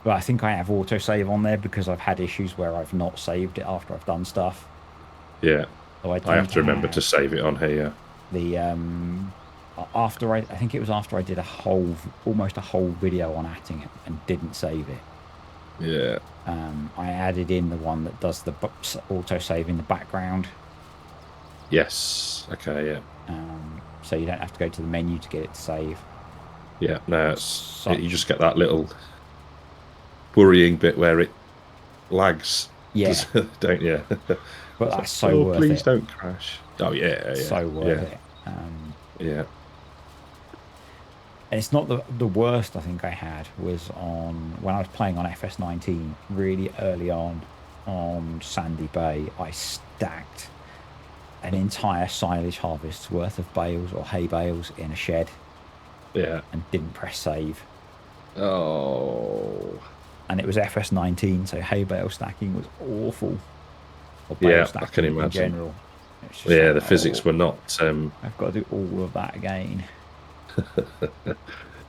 S1: But I think I have autosave on there because I've had issues where I've not saved it after I've done stuff.
S2: Yeah.
S1: So
S2: I have to remember to save it on here.
S1: I think it was after I did almost a whole video on atting it and didn't save it.
S2: Yeah.
S1: I added in the one that does the autosave in the background.
S2: Yes. Okay, yeah.
S1: So you don't have to go to the menu to get it to save.
S2: Yeah, no, you just get that little worrying bit where it lags.
S1: Yeah.
S2: Don't you?
S1: But that's so worth it.
S2: Please don't crash. Oh, yeah.
S1: So worth it.
S2: Yeah.
S1: And it's not the worst I think I had was when I was playing on FS19 really early on Sandy Bay. I stacked an entire silage harvest's worth of bales or hay bales in a shed.
S2: Yeah.
S1: And didn't press save.
S2: Oh.
S1: And it was FS19, so hay bale stacking was awful.
S2: Or bale stacking I can imagine.
S1: In general.
S2: Yeah, the physics were not.
S1: I've got to do all of that again.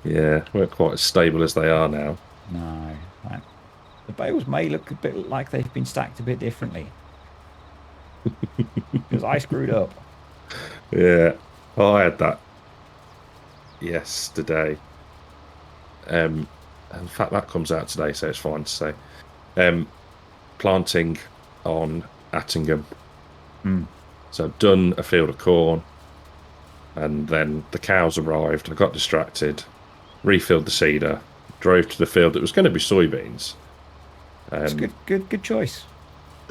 S2: Yeah, weren't quite as stable as they are now.
S1: No. The bales may look a bit like they've been stacked a bit differently. Because I screwed up.
S2: Yeah. Oh, I had that yesterday. In fact, that comes out today, so it's fine to say. Planting on Attingham. So I've done a field of corn. and then the cows arrived. I got distracted, refilled the seeder, drove to the field that was going to be soybeans.
S1: It's good choice.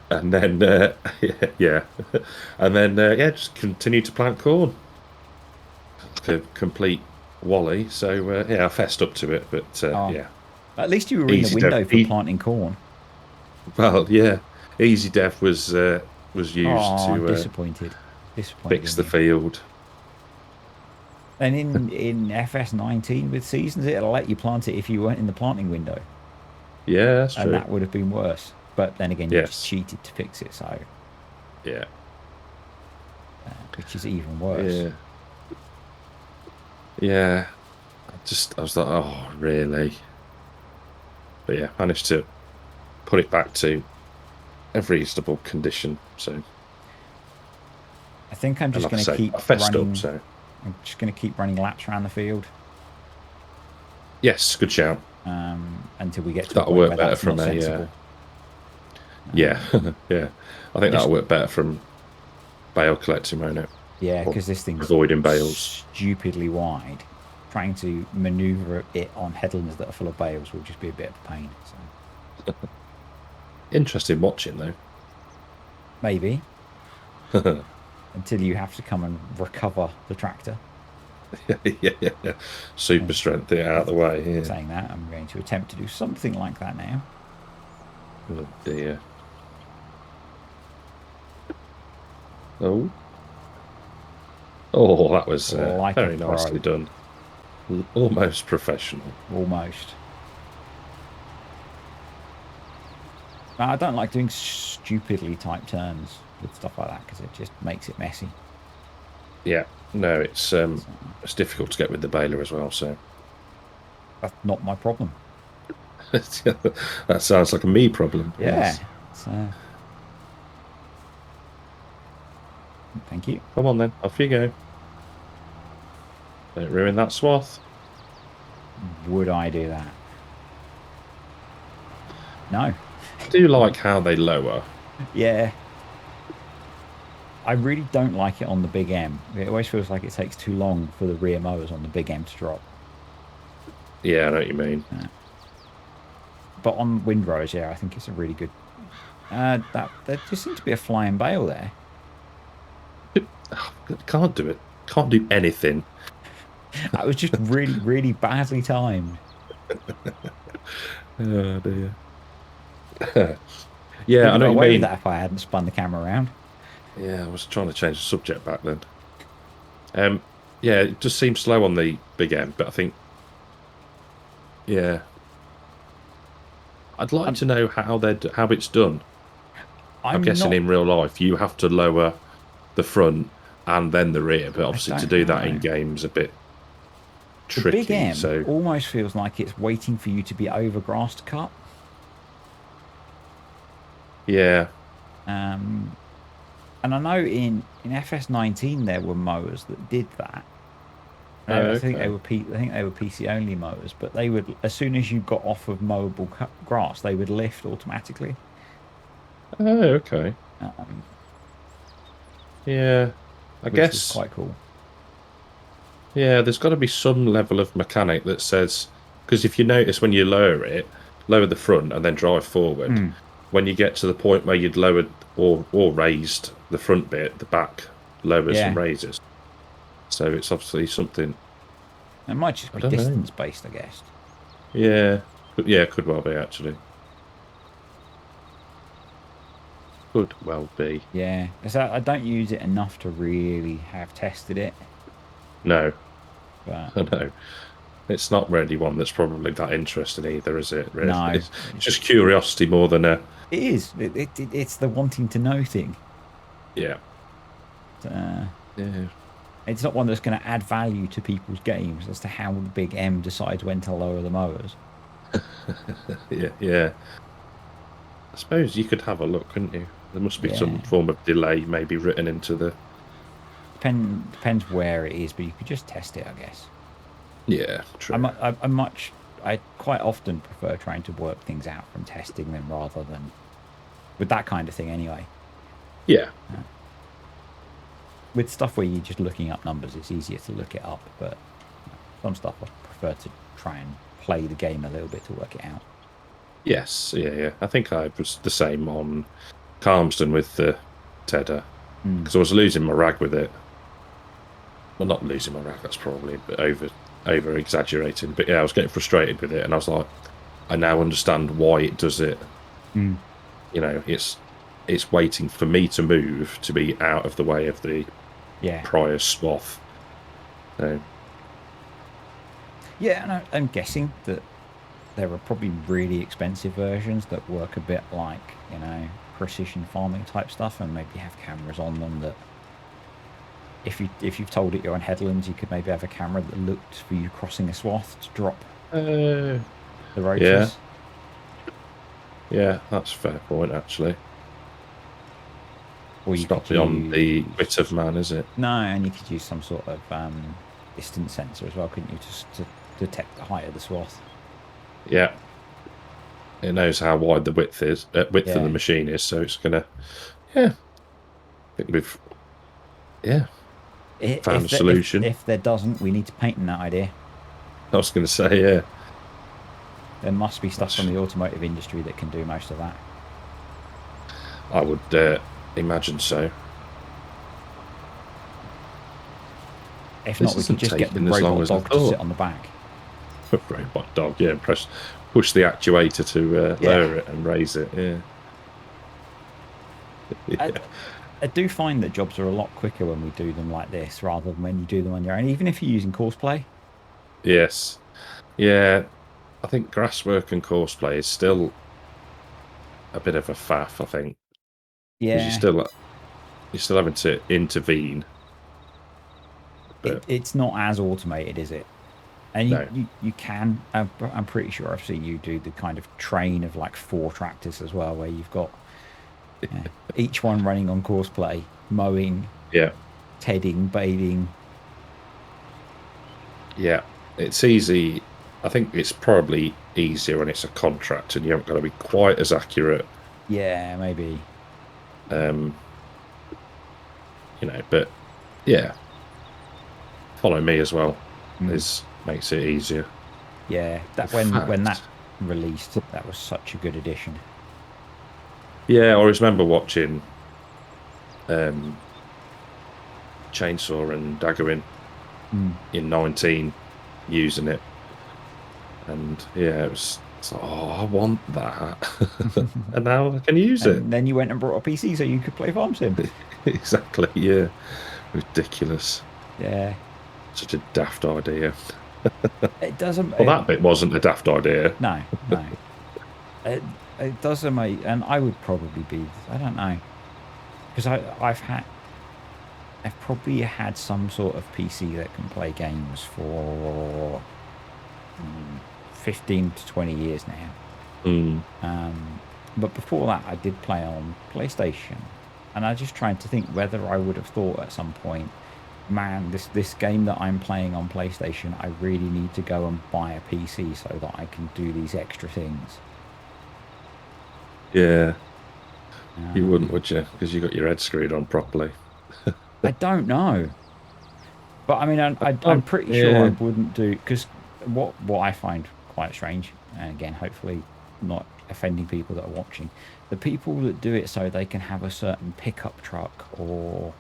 S2: And then, yeah, and then, yeah, just continued to plant corn. A complete wally. So, yeah, I fessed up to it, but yeah.
S1: At least you were in the
S2: Easy dev.
S1: window for planting corn.
S2: Well, yeah, easy dev was used
S1: Oh,
S2: to
S1: disappointed.
S2: fix the
S1: You.
S2: field.
S1: And in FS19 with seasons, it'll let you plant it if you weren't in the planting window,
S2: Yeah, that's
S1: and
S2: true.
S1: that would have been worse. But then again, you just
S2: Yes.
S1: cheated to fix it, so
S2: Yeah.
S1: which is even worse.
S2: Yeah. Yeah. I was like, oh, really? But yeah, managed to put it back to a reasonable condition. So,
S1: I think I'm
S2: and
S1: just
S2: like I
S1: going to
S2: say,
S1: keep
S2: I fessed
S1: running.
S2: up. So,
S1: I'm just going to keep running laps around the field
S2: yes, good shout.
S1: until we get to a
S2: That'll
S1: point
S2: work
S1: where
S2: better
S1: that's
S2: from
S1: not
S2: a.
S1: sensible.
S2: Yeah. Yeah. I think
S1: Just
S2: that'll work better from bale collecting, won't it?
S1: yeah,
S2: Or
S1: because this thing's
S2: avoiding bales.
S1: stupidly wide. Trying to maneuver it on headlands that are full of bales will just be a bit of a pain. So
S2: Interesting watching, though.
S1: maybe until you have to come and recover the tractor.
S2: Yeah. Super
S1: And
S2: strength it out of the way. Yeah.
S1: saying that, I'm going to attempt to do something like that now.
S2: Oh dear. Oh. Oh, that was
S1: Like
S2: very
S1: a pro.
S2: nicely done. Almost professional.
S1: Almost. Now, I don't like doing stupidly tight turns with stuff like that because it just makes it messy.
S2: Yeah. No, it's difficult to get with the baler as well. So
S1: That's not my problem.
S2: that sounds like a me problem.
S1: Yeah.
S2: Yes.
S1: So, thank you.
S2: Come on then, off you go. Don't ruin that swath.
S1: Would I do that? No.
S2: I do like how they lower.
S1: Yeah. I really don't like it on the Big M. It always feels like it takes too long for the rear mowers on the Big M to drop.
S2: Yeah, I know what you mean.
S1: Yeah. But on windrows, yeah, I think it's a really good. There just seems to be a flying bale there.
S2: Can't do it. Can't do anything.
S1: That was just really, really badly timed.
S2: Oh dear. Yeah, I
S1: Maybe
S2: know
S1: got
S2: what
S1: away
S2: you
S1: with
S2: mean.
S1: that if I hadn't spun the camera around.
S2: Yeah, I was trying to change the subject back then. Yeah, it just seems slow on the Big M, but I think, yeah, I'd like to know how it's done. I'm guessing
S1: not,
S2: in real life you have to lower the front and then the rear, but obviously to
S1: don't
S2: do that in
S1: know.
S2: game's a bit
S1: The
S2: tricky.
S1: Big M
S2: So
S1: almost feels like it's waiting for you to be over grass to cut.
S2: yeah,
S1: And I know in FS19 there were mowers that did that. I think they were PC only mowers, but they would, as soon as you got off of mowable grass, they would lift automatically.
S2: Oh, okay. Yeah, I
S1: Which
S2: guess
S1: was quite cool.
S2: Yeah, there's got to be some level of mechanic that says, because if you notice when you lower the front and then drive forward, when you get to the point where you'd lowered or raised the front bit, the back lowers and raises. So it's obviously something.
S1: It might just be distance based, I guess.
S2: Yeah, yeah, could well be actually. Could well be.
S1: Yeah, so I don't use it enough to really have tested it.
S2: No,
S1: But
S2: I know. It's not really one that's probably that interesting either, is it? Really?
S1: No,
S2: it's just curiosity more than a.
S1: It is. It's the wanting to know thing.
S2: Yeah.
S1: Yeah. It's not one that's going to add value to people's games as to how the Big M decides when to lower the mowers.
S2: Yeah. I suppose you could have a look, couldn't you? There must be some form of delay maybe written into the.
S1: Depends where it is, but you could just test it, I guess.
S2: Yeah, true.
S1: I quite often prefer trying to work things out from testing them rather than with that kind of thing anyway.
S2: Yeah.
S1: with stuff where you're just looking up numbers, it's easier to look it up. But some stuff I prefer to try and play the game a little bit to work it out.
S2: Yes, yeah. I think I was the same on Calmston with the Tedder, because I was losing my rag with it. Well, not losing my rag, that's probably a bit over exaggerating, but yeah, I was getting frustrated with it, and I was like, I now understand why it does it. You know, it's waiting for me to move to be out of the way of the prior swath. So.
S1: Yeah, and I'm guessing that there are probably really expensive versions that work a bit like, you know, precision farming type stuff, and maybe have cameras on them that if you've told it you're on headlands, you could maybe have a camera that looked for you crossing a swath to drop the roaches.
S2: Yeah, that's a fair point, actually.
S1: Or
S2: it's not beyond the wit of man, is it?
S1: No, and you could use some sort of distance sensor as well, couldn't you, just to detect the height of the swath?
S2: Yeah. It knows how wide the width is, of the machine is, so it's gonna. Yeah. I think we've. Yeah. Found a solution.
S1: If there doesn't, we need to patent that idea.
S2: I was going to say, yeah.
S1: There must be stuff from the automotive industry that can do most of that.
S2: I would imagine so.
S1: If not, we could just get the robot dog to sit on the back.
S2: Robot dog, yeah. Push the actuator to lower it and raise it, yeah.
S1: I do find that jobs are a lot quicker when we do them like this rather than when you do them on your own, even if you're using courseplay.
S2: Yes. Yeah. I think grasswork and courseplay is still a bit of a faff, I think.
S1: Yeah.
S2: You're still having to intervene.
S1: It's not as automated, is it? And you can. I'm pretty sure I've seen you do the kind of train of like 4 tractors as well, where you've got each one running on courseplay, mowing, tedding, baling.
S2: Yeah, it's easy. I think it's probably easier when it's a contract and you haven't got to be quite as accurate.
S1: Yeah, maybe.
S2: You know, but yeah, follow me as well. Makes it easier.
S1: Yeah, when that released, that was such a good addition.
S2: Yeah, I always remember watching Chainsaw and Daggerin in 19 using it, and yeah, it's like, oh, I want that, and now I can use it.
S1: And then you went and brought a PC so you could play Farm Sim.
S2: Exactly. Yeah, ridiculous.
S1: Yeah,
S2: such a daft idea.
S1: It doesn't.
S2: Well, that bit wasn't a daft idea.
S1: No. It does amaze, and I would probably be. I don't know, because I've probably had some sort of PC that can play games for 15 to 20 years now. But before that, I did play on PlayStation, and I just tried to think whether I would have thought at some point, man, this game that I'm playing on PlayStation, I really need to go and buy a PC so that I can do these extra things.
S2: Yeah. You wouldn't, would you? Because you got your head screwed on properly.
S1: I don't know. But I mean, I'm pretty sure I wouldn't do, because what I find quite strange, and again, hopefully not offending people that are watching, the people that do it so they can have a certain pickup truck, or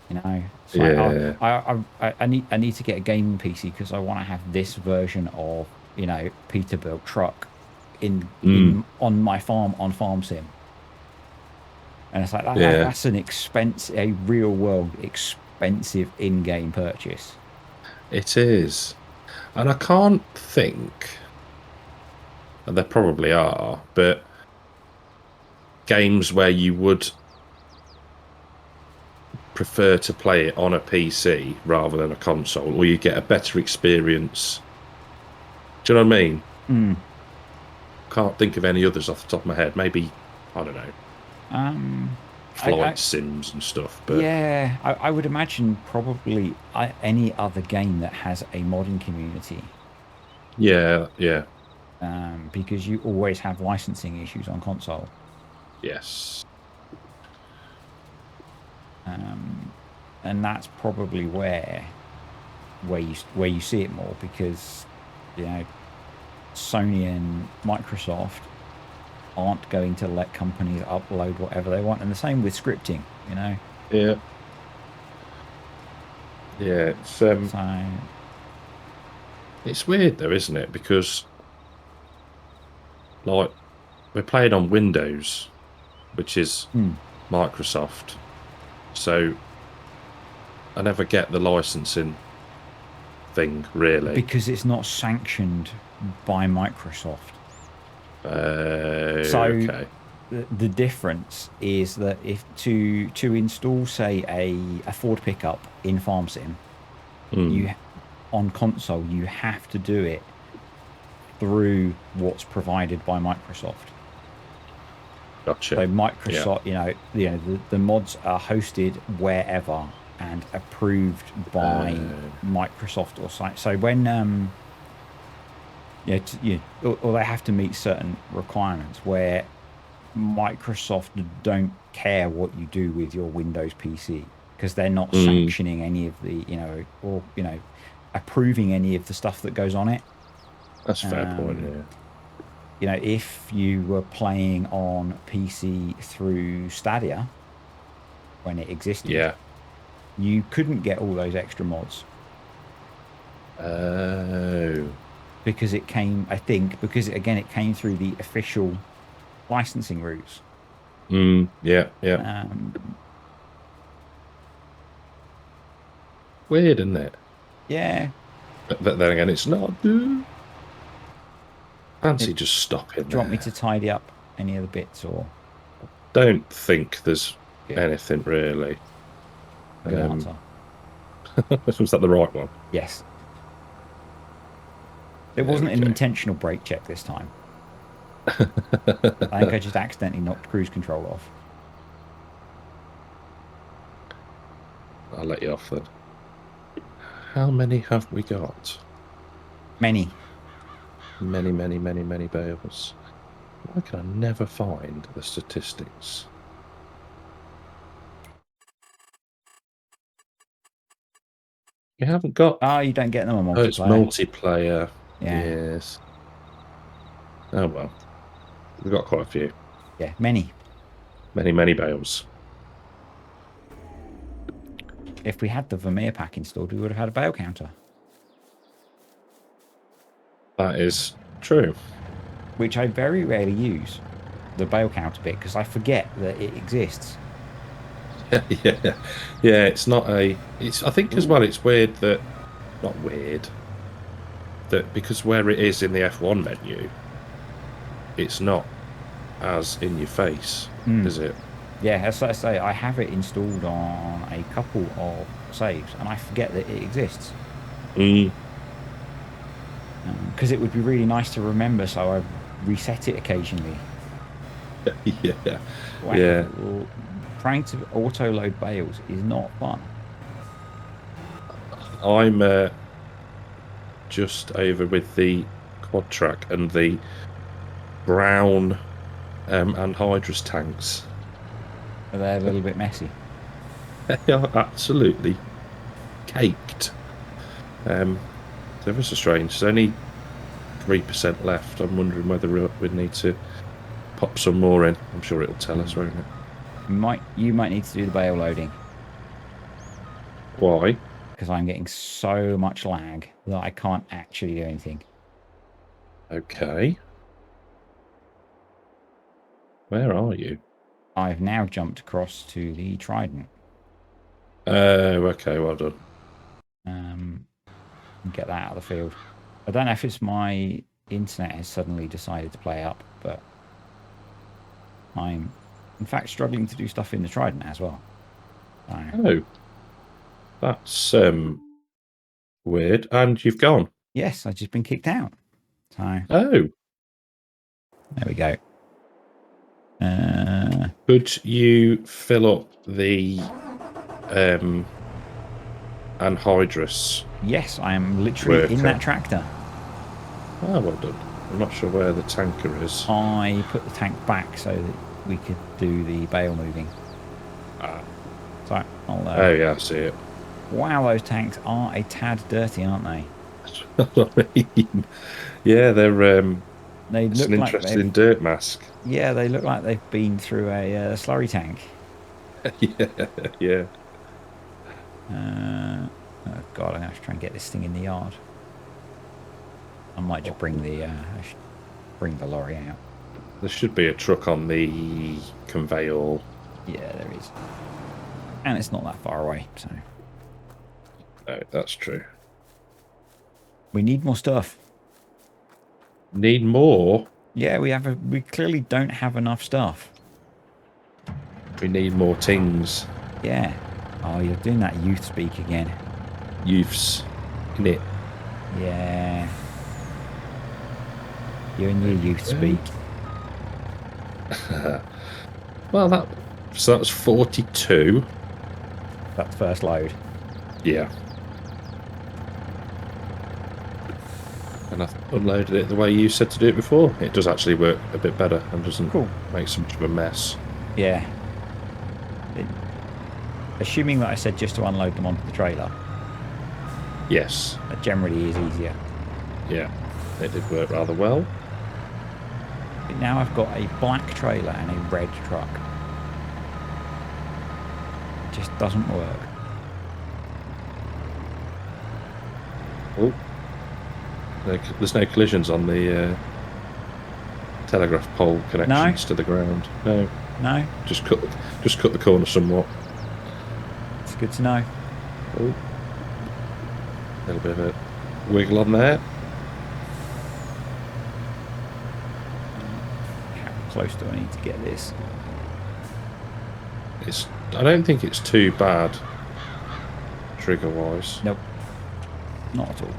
S1: you know, it's like, I need to get a gaming PC because I want to have this version of, you know, Peterbilt truck on my farm on Farm Sim. And it's like that's an a real world expensive in-game purchase.
S2: It is. And I can't think, and there probably are, but games where you would prefer to play it on a PC rather than a console, or you get a better experience. Do you know what I mean? Can't think of any others off the top of my head. Maybe, I don't know, flight sims and stuff. But
S1: yeah, I would imagine probably any other game that has a modding community.
S2: Yeah.
S1: Because you always have licensing issues on console.
S2: Yes.
S1: And that's probably where you see it more, because Sony and Microsoft aren't going to let companies upload whatever they want, and the same with scripting.
S2: Yeah. Yeah, it's weird though, isn't it? Because like we're playing on Windows, which is Microsoft, so I never get the licensing thing really,
S1: because it's not sanctioned by Microsoft. So
S2: okay.
S1: the difference is that if to install, say, a Ford pickup in Farm Sim, you on console, you have to do it through what's provided by Microsoft.
S2: Gotcha.
S1: So Microsoft, the mods are hosted wherever and approved by Microsoft or site. So when or they have to meet certain requirements where Microsoft don't care what you do with your Windows PC, because they're not sanctioning any of the, approving any of the stuff that goes on it.
S2: That's a fair point, yeah.
S1: If you were playing on PC through Stadia when it existed, you couldn't get all those extra mods.
S2: Oh.
S1: Because it came, I think, it came through the official licensing routes.
S2: Yeah. Weird, isn't it?
S1: Yeah.
S2: But then again, it's not. Fancy just stopping
S1: Do you want me to tidy up any of the bits, or?
S2: Don't think there's anything really.
S1: Good answer.
S2: Was that the right one?
S1: Yes. It wasn't an intentional brake check this time. I think I just accidentally knocked cruise control off.
S2: I'll let you off then. How many have we got?
S1: Many.
S2: Many bales. Why can I never find the statistics? You haven't got...
S1: Oh, you don't get them on multiplayer.
S2: Oh, it's multiplayer.
S1: Yeah.
S2: Yes. Oh, well. We've got quite a few.
S1: Yeah, many.
S2: Many bales.
S1: If we had the Vermeer pack installed, we would have had a bale counter.
S2: That is true.
S1: Which I very rarely use, the bale counter bit, because I forget that it exists.
S2: Yeah, it's not a... I think as well, it's weird that... Not weird. That because where it is in the F1 menu, it's not as in your face, is it?
S1: Yeah, as I say, I have it installed on a couple of saves, and I forget that it exists. Because it would be really nice to remember, so I reset it occasionally.
S2: Yeah.
S1: Trying to auto-load bales is not fun.
S2: I'm just over with the quad track and the brown anhydrous tanks.
S1: Are they a little bit messy?
S2: They are absolutely caked. Ever so strange. There's only 3% left. I'm wondering whether we'd need to pop some more in. I'm sure it'll tell us, won't it?
S1: You might need to do the bale loading.
S2: Why?
S1: Because I'm getting so much lag that I can't actually do anything.
S2: Okay. Where are you?
S1: I've now jumped across to the Trident.
S2: Oh, okay, well done.
S1: Get that out of the field. I don't know if it's my internet has suddenly decided to play up, but I'm in fact struggling to do stuff in the Trident as well.
S2: Oh, that's weird. And you've gone?
S1: Yes, I've just been kicked out. So
S2: there
S1: we go.
S2: Could you fill up the anhydrous?
S1: Yes, I am literally in that tractor.
S2: Oh, well done. I'm not sure where the tanker is.
S1: I put the tank back so that we could do the bale moving. So I'll.
S2: Oh yeah, I see it.
S1: Wow, those tanks are a tad dirty, aren't they?
S2: Yeah, they're
S1: They
S2: it's an
S1: look like
S2: interesting
S1: they've.
S2: dirt mask.
S1: Yeah, they look like they've been through a slurry tank.
S2: Yeah, yeah.
S1: Oh God, I'm gonna have to try and get this thing in the yard. I might just bring the. I should bring the lorry out.
S2: There should be a truck on the conveyor.
S1: Yeah, there is. And it's not that far away, so
S2: No, that's true.
S1: we need more stuff.
S2: Need more.
S1: Yeah, we clearly don't have enough stuff.
S2: We need more things.
S1: Yeah. Oh, you're doing that youth speak again.
S2: Youths, in it.
S1: Yeah. You and your youth speak.
S2: Well, that was 42.
S1: That's first load.
S2: Yeah. And I unloaded it the way you said to do it before. It does actually work a bit better and doesn't make so much of a mess.
S1: Yeah. Assuming that I said just to unload them onto the trailer.
S2: Yes.
S1: That generally is easier.
S2: Yeah. It did work rather well.
S1: But now I've got a black trailer and a red truck. It just doesn't work.
S2: Oh. There's no collisions on the telegraph pole connections to the ground. No.
S1: No?
S2: Just cut the corner somewhat.
S1: It's good to know.
S2: Oh. A little bit of a wiggle on there.
S1: How close do I need to get this?
S2: I don't think it's too bad trigger wise.
S1: Nope. Not at all.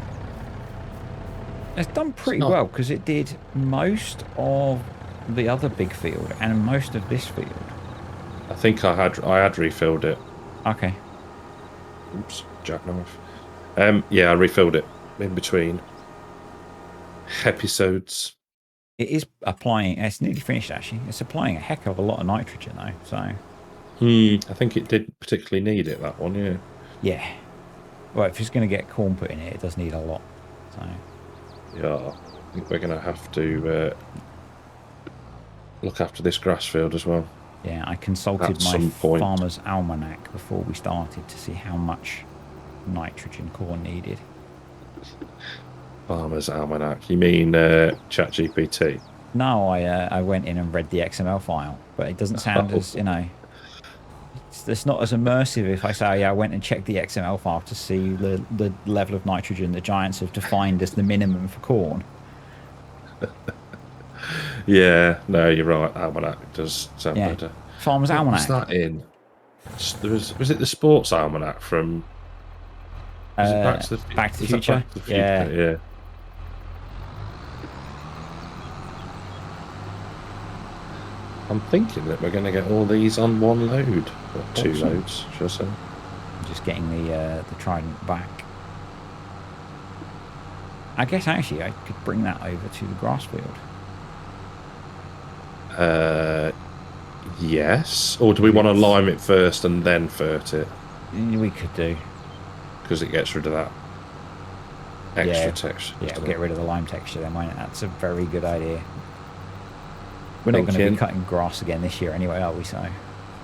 S1: It's done pretty well because it did most of the other big field and most of this field.
S2: I think I had refilled it.
S1: Okay.
S2: Oops, jackknife. Yeah, I refilled it in between episodes.
S1: It is applying. It's nearly finished actually. It's applying a heck of a lot of nitrogen though. So.
S2: I think it did particularly need it, that one. Yeah.
S1: Yeah. Well, if it's going to get corn put in it, it does need a lot. So.
S2: Yeah, I think we're going to have to look after this grass field as well.
S1: Yeah, I consulted my farmer's almanac before we started to see how much nitrogen corn needed.
S2: Farmer's almanac? You mean ChatGPT?
S1: No, I went in and read the XML file, but it doesn't sound as, you know, it's not as immersive if I say, oh, yeah, I went and checked the XML file to see the level of nitrogen the giants have defined as the minimum for corn.
S2: Yeah, no, you're right. Almanac does sound better.
S1: Farmer's almanac.
S2: Was that in? Was it the sports almanac from? Was it
S1: Back to the Future?
S2: Yeah. I'm thinking that we're going to get all these on one load, or two loads, should I say?
S1: I'm just getting the Trident back. I guess actually I could bring that over to the grass field.
S2: Yes. Or do we want to lime it first and then fert it?
S1: We could do.
S2: Because it gets rid of that extra texture.
S1: Yeah, we'll get rid of the lime texture then, won't it? That's a very good idea. We're not going to be cutting grass again this year anyway, are we? So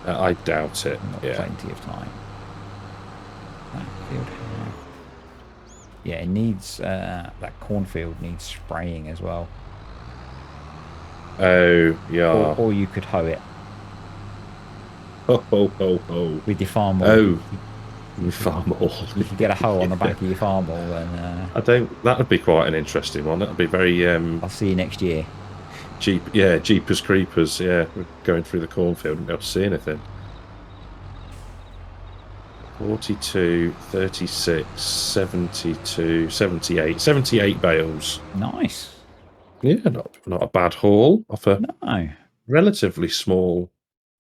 S2: I doubt it.
S1: Plenty of time. That field. Yeah, it needs that cornfield needs spraying as well.
S2: Oh yeah.
S1: Or you could hoe it.
S2: Oh.
S1: With your farm ball.
S2: Oh. Your farm ball.
S1: You could get a hoe on the back of your farm ball, and
S2: that would be quite an interesting one. That would be very.
S1: I'll see you next year.
S2: Jeepers Creepers. Yeah, we're going through the cornfield and be able to see anything. 42, 36, 72, 78. 78 bales.
S1: Nice.
S2: Yeah, not a bad haul off a relatively small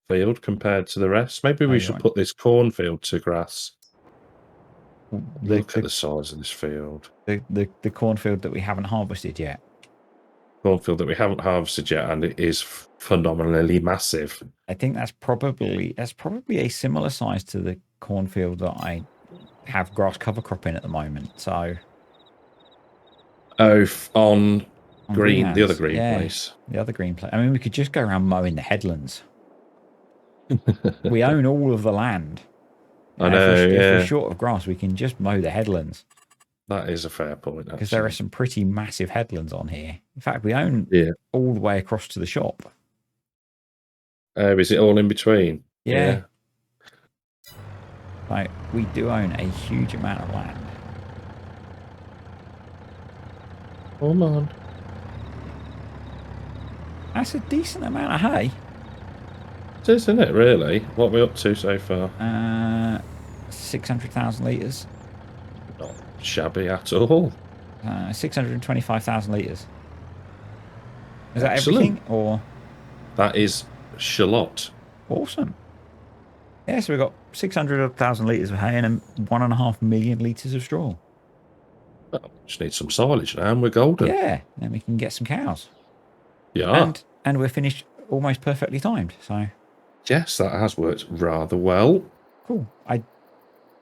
S2: field compared to the rest. Maybe we should put this cornfield to grass. Look at the size of this field.
S1: The cornfield that we haven't harvested yet.
S2: cornfield that we haven't harvested yet, and it is phenomenally massive.
S1: I think that's probably a similar size to the cornfield that I have grass cover crop in at the moment. So
S2: On
S1: on
S2: green, the other
S1: greenhouse,
S2: green
S1: yeah,
S2: place.
S1: the other green place. I mean, we could just go around mowing the headlands. We own all of the land.
S2: I know,
S1: If we're
S2: yeah.
S1: short of grass, we can just mow the headlands.
S2: That is a fair point,
S1: Because there are
S2: actually.
S1: some pretty massive headlands on here. In fact, we own
S2: Yeah.
S1: all the way across to the shop.
S2: Is it all in between?
S1: Yeah. Like, we do own a huge amount of land.
S2: Come on.
S1: That's a decent amount of hay.
S2: It is, isn't it, really? What are we up to so far?
S1: 600,000 litres.
S2: Not shabby at all.
S1: 625,000 litres. Is that
S2: Excellent.
S1: everything? Or
S2: That is shallot.
S1: awesome. Yeah, so we've got 600,000 litres of hay and 1.5 million litres of straw.
S2: Well, just need some silage now, and we're golden.
S1: Yeah, then we can get some cows.
S2: Yeah.
S1: And we're finished almost perfectly timed. So
S2: Yes, that has worked rather well.
S1: cool. I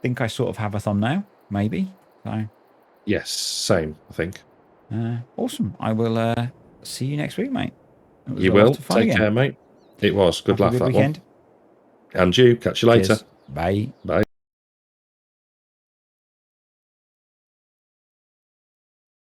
S1: think I sort of have a thumbnail, maybe. So
S2: Yes, same, I think.
S1: awesome. I will see you next week, mate. It was
S2: You
S1: a
S2: will.
S1: lot of fun
S2: Take
S1: again.
S2: care, mate. It was. Good
S1: Have
S2: laugh,
S1: a good
S2: that
S1: weekend.
S2: one. And you. Catch you later.
S1: Cheers. Bye.
S2: Bye.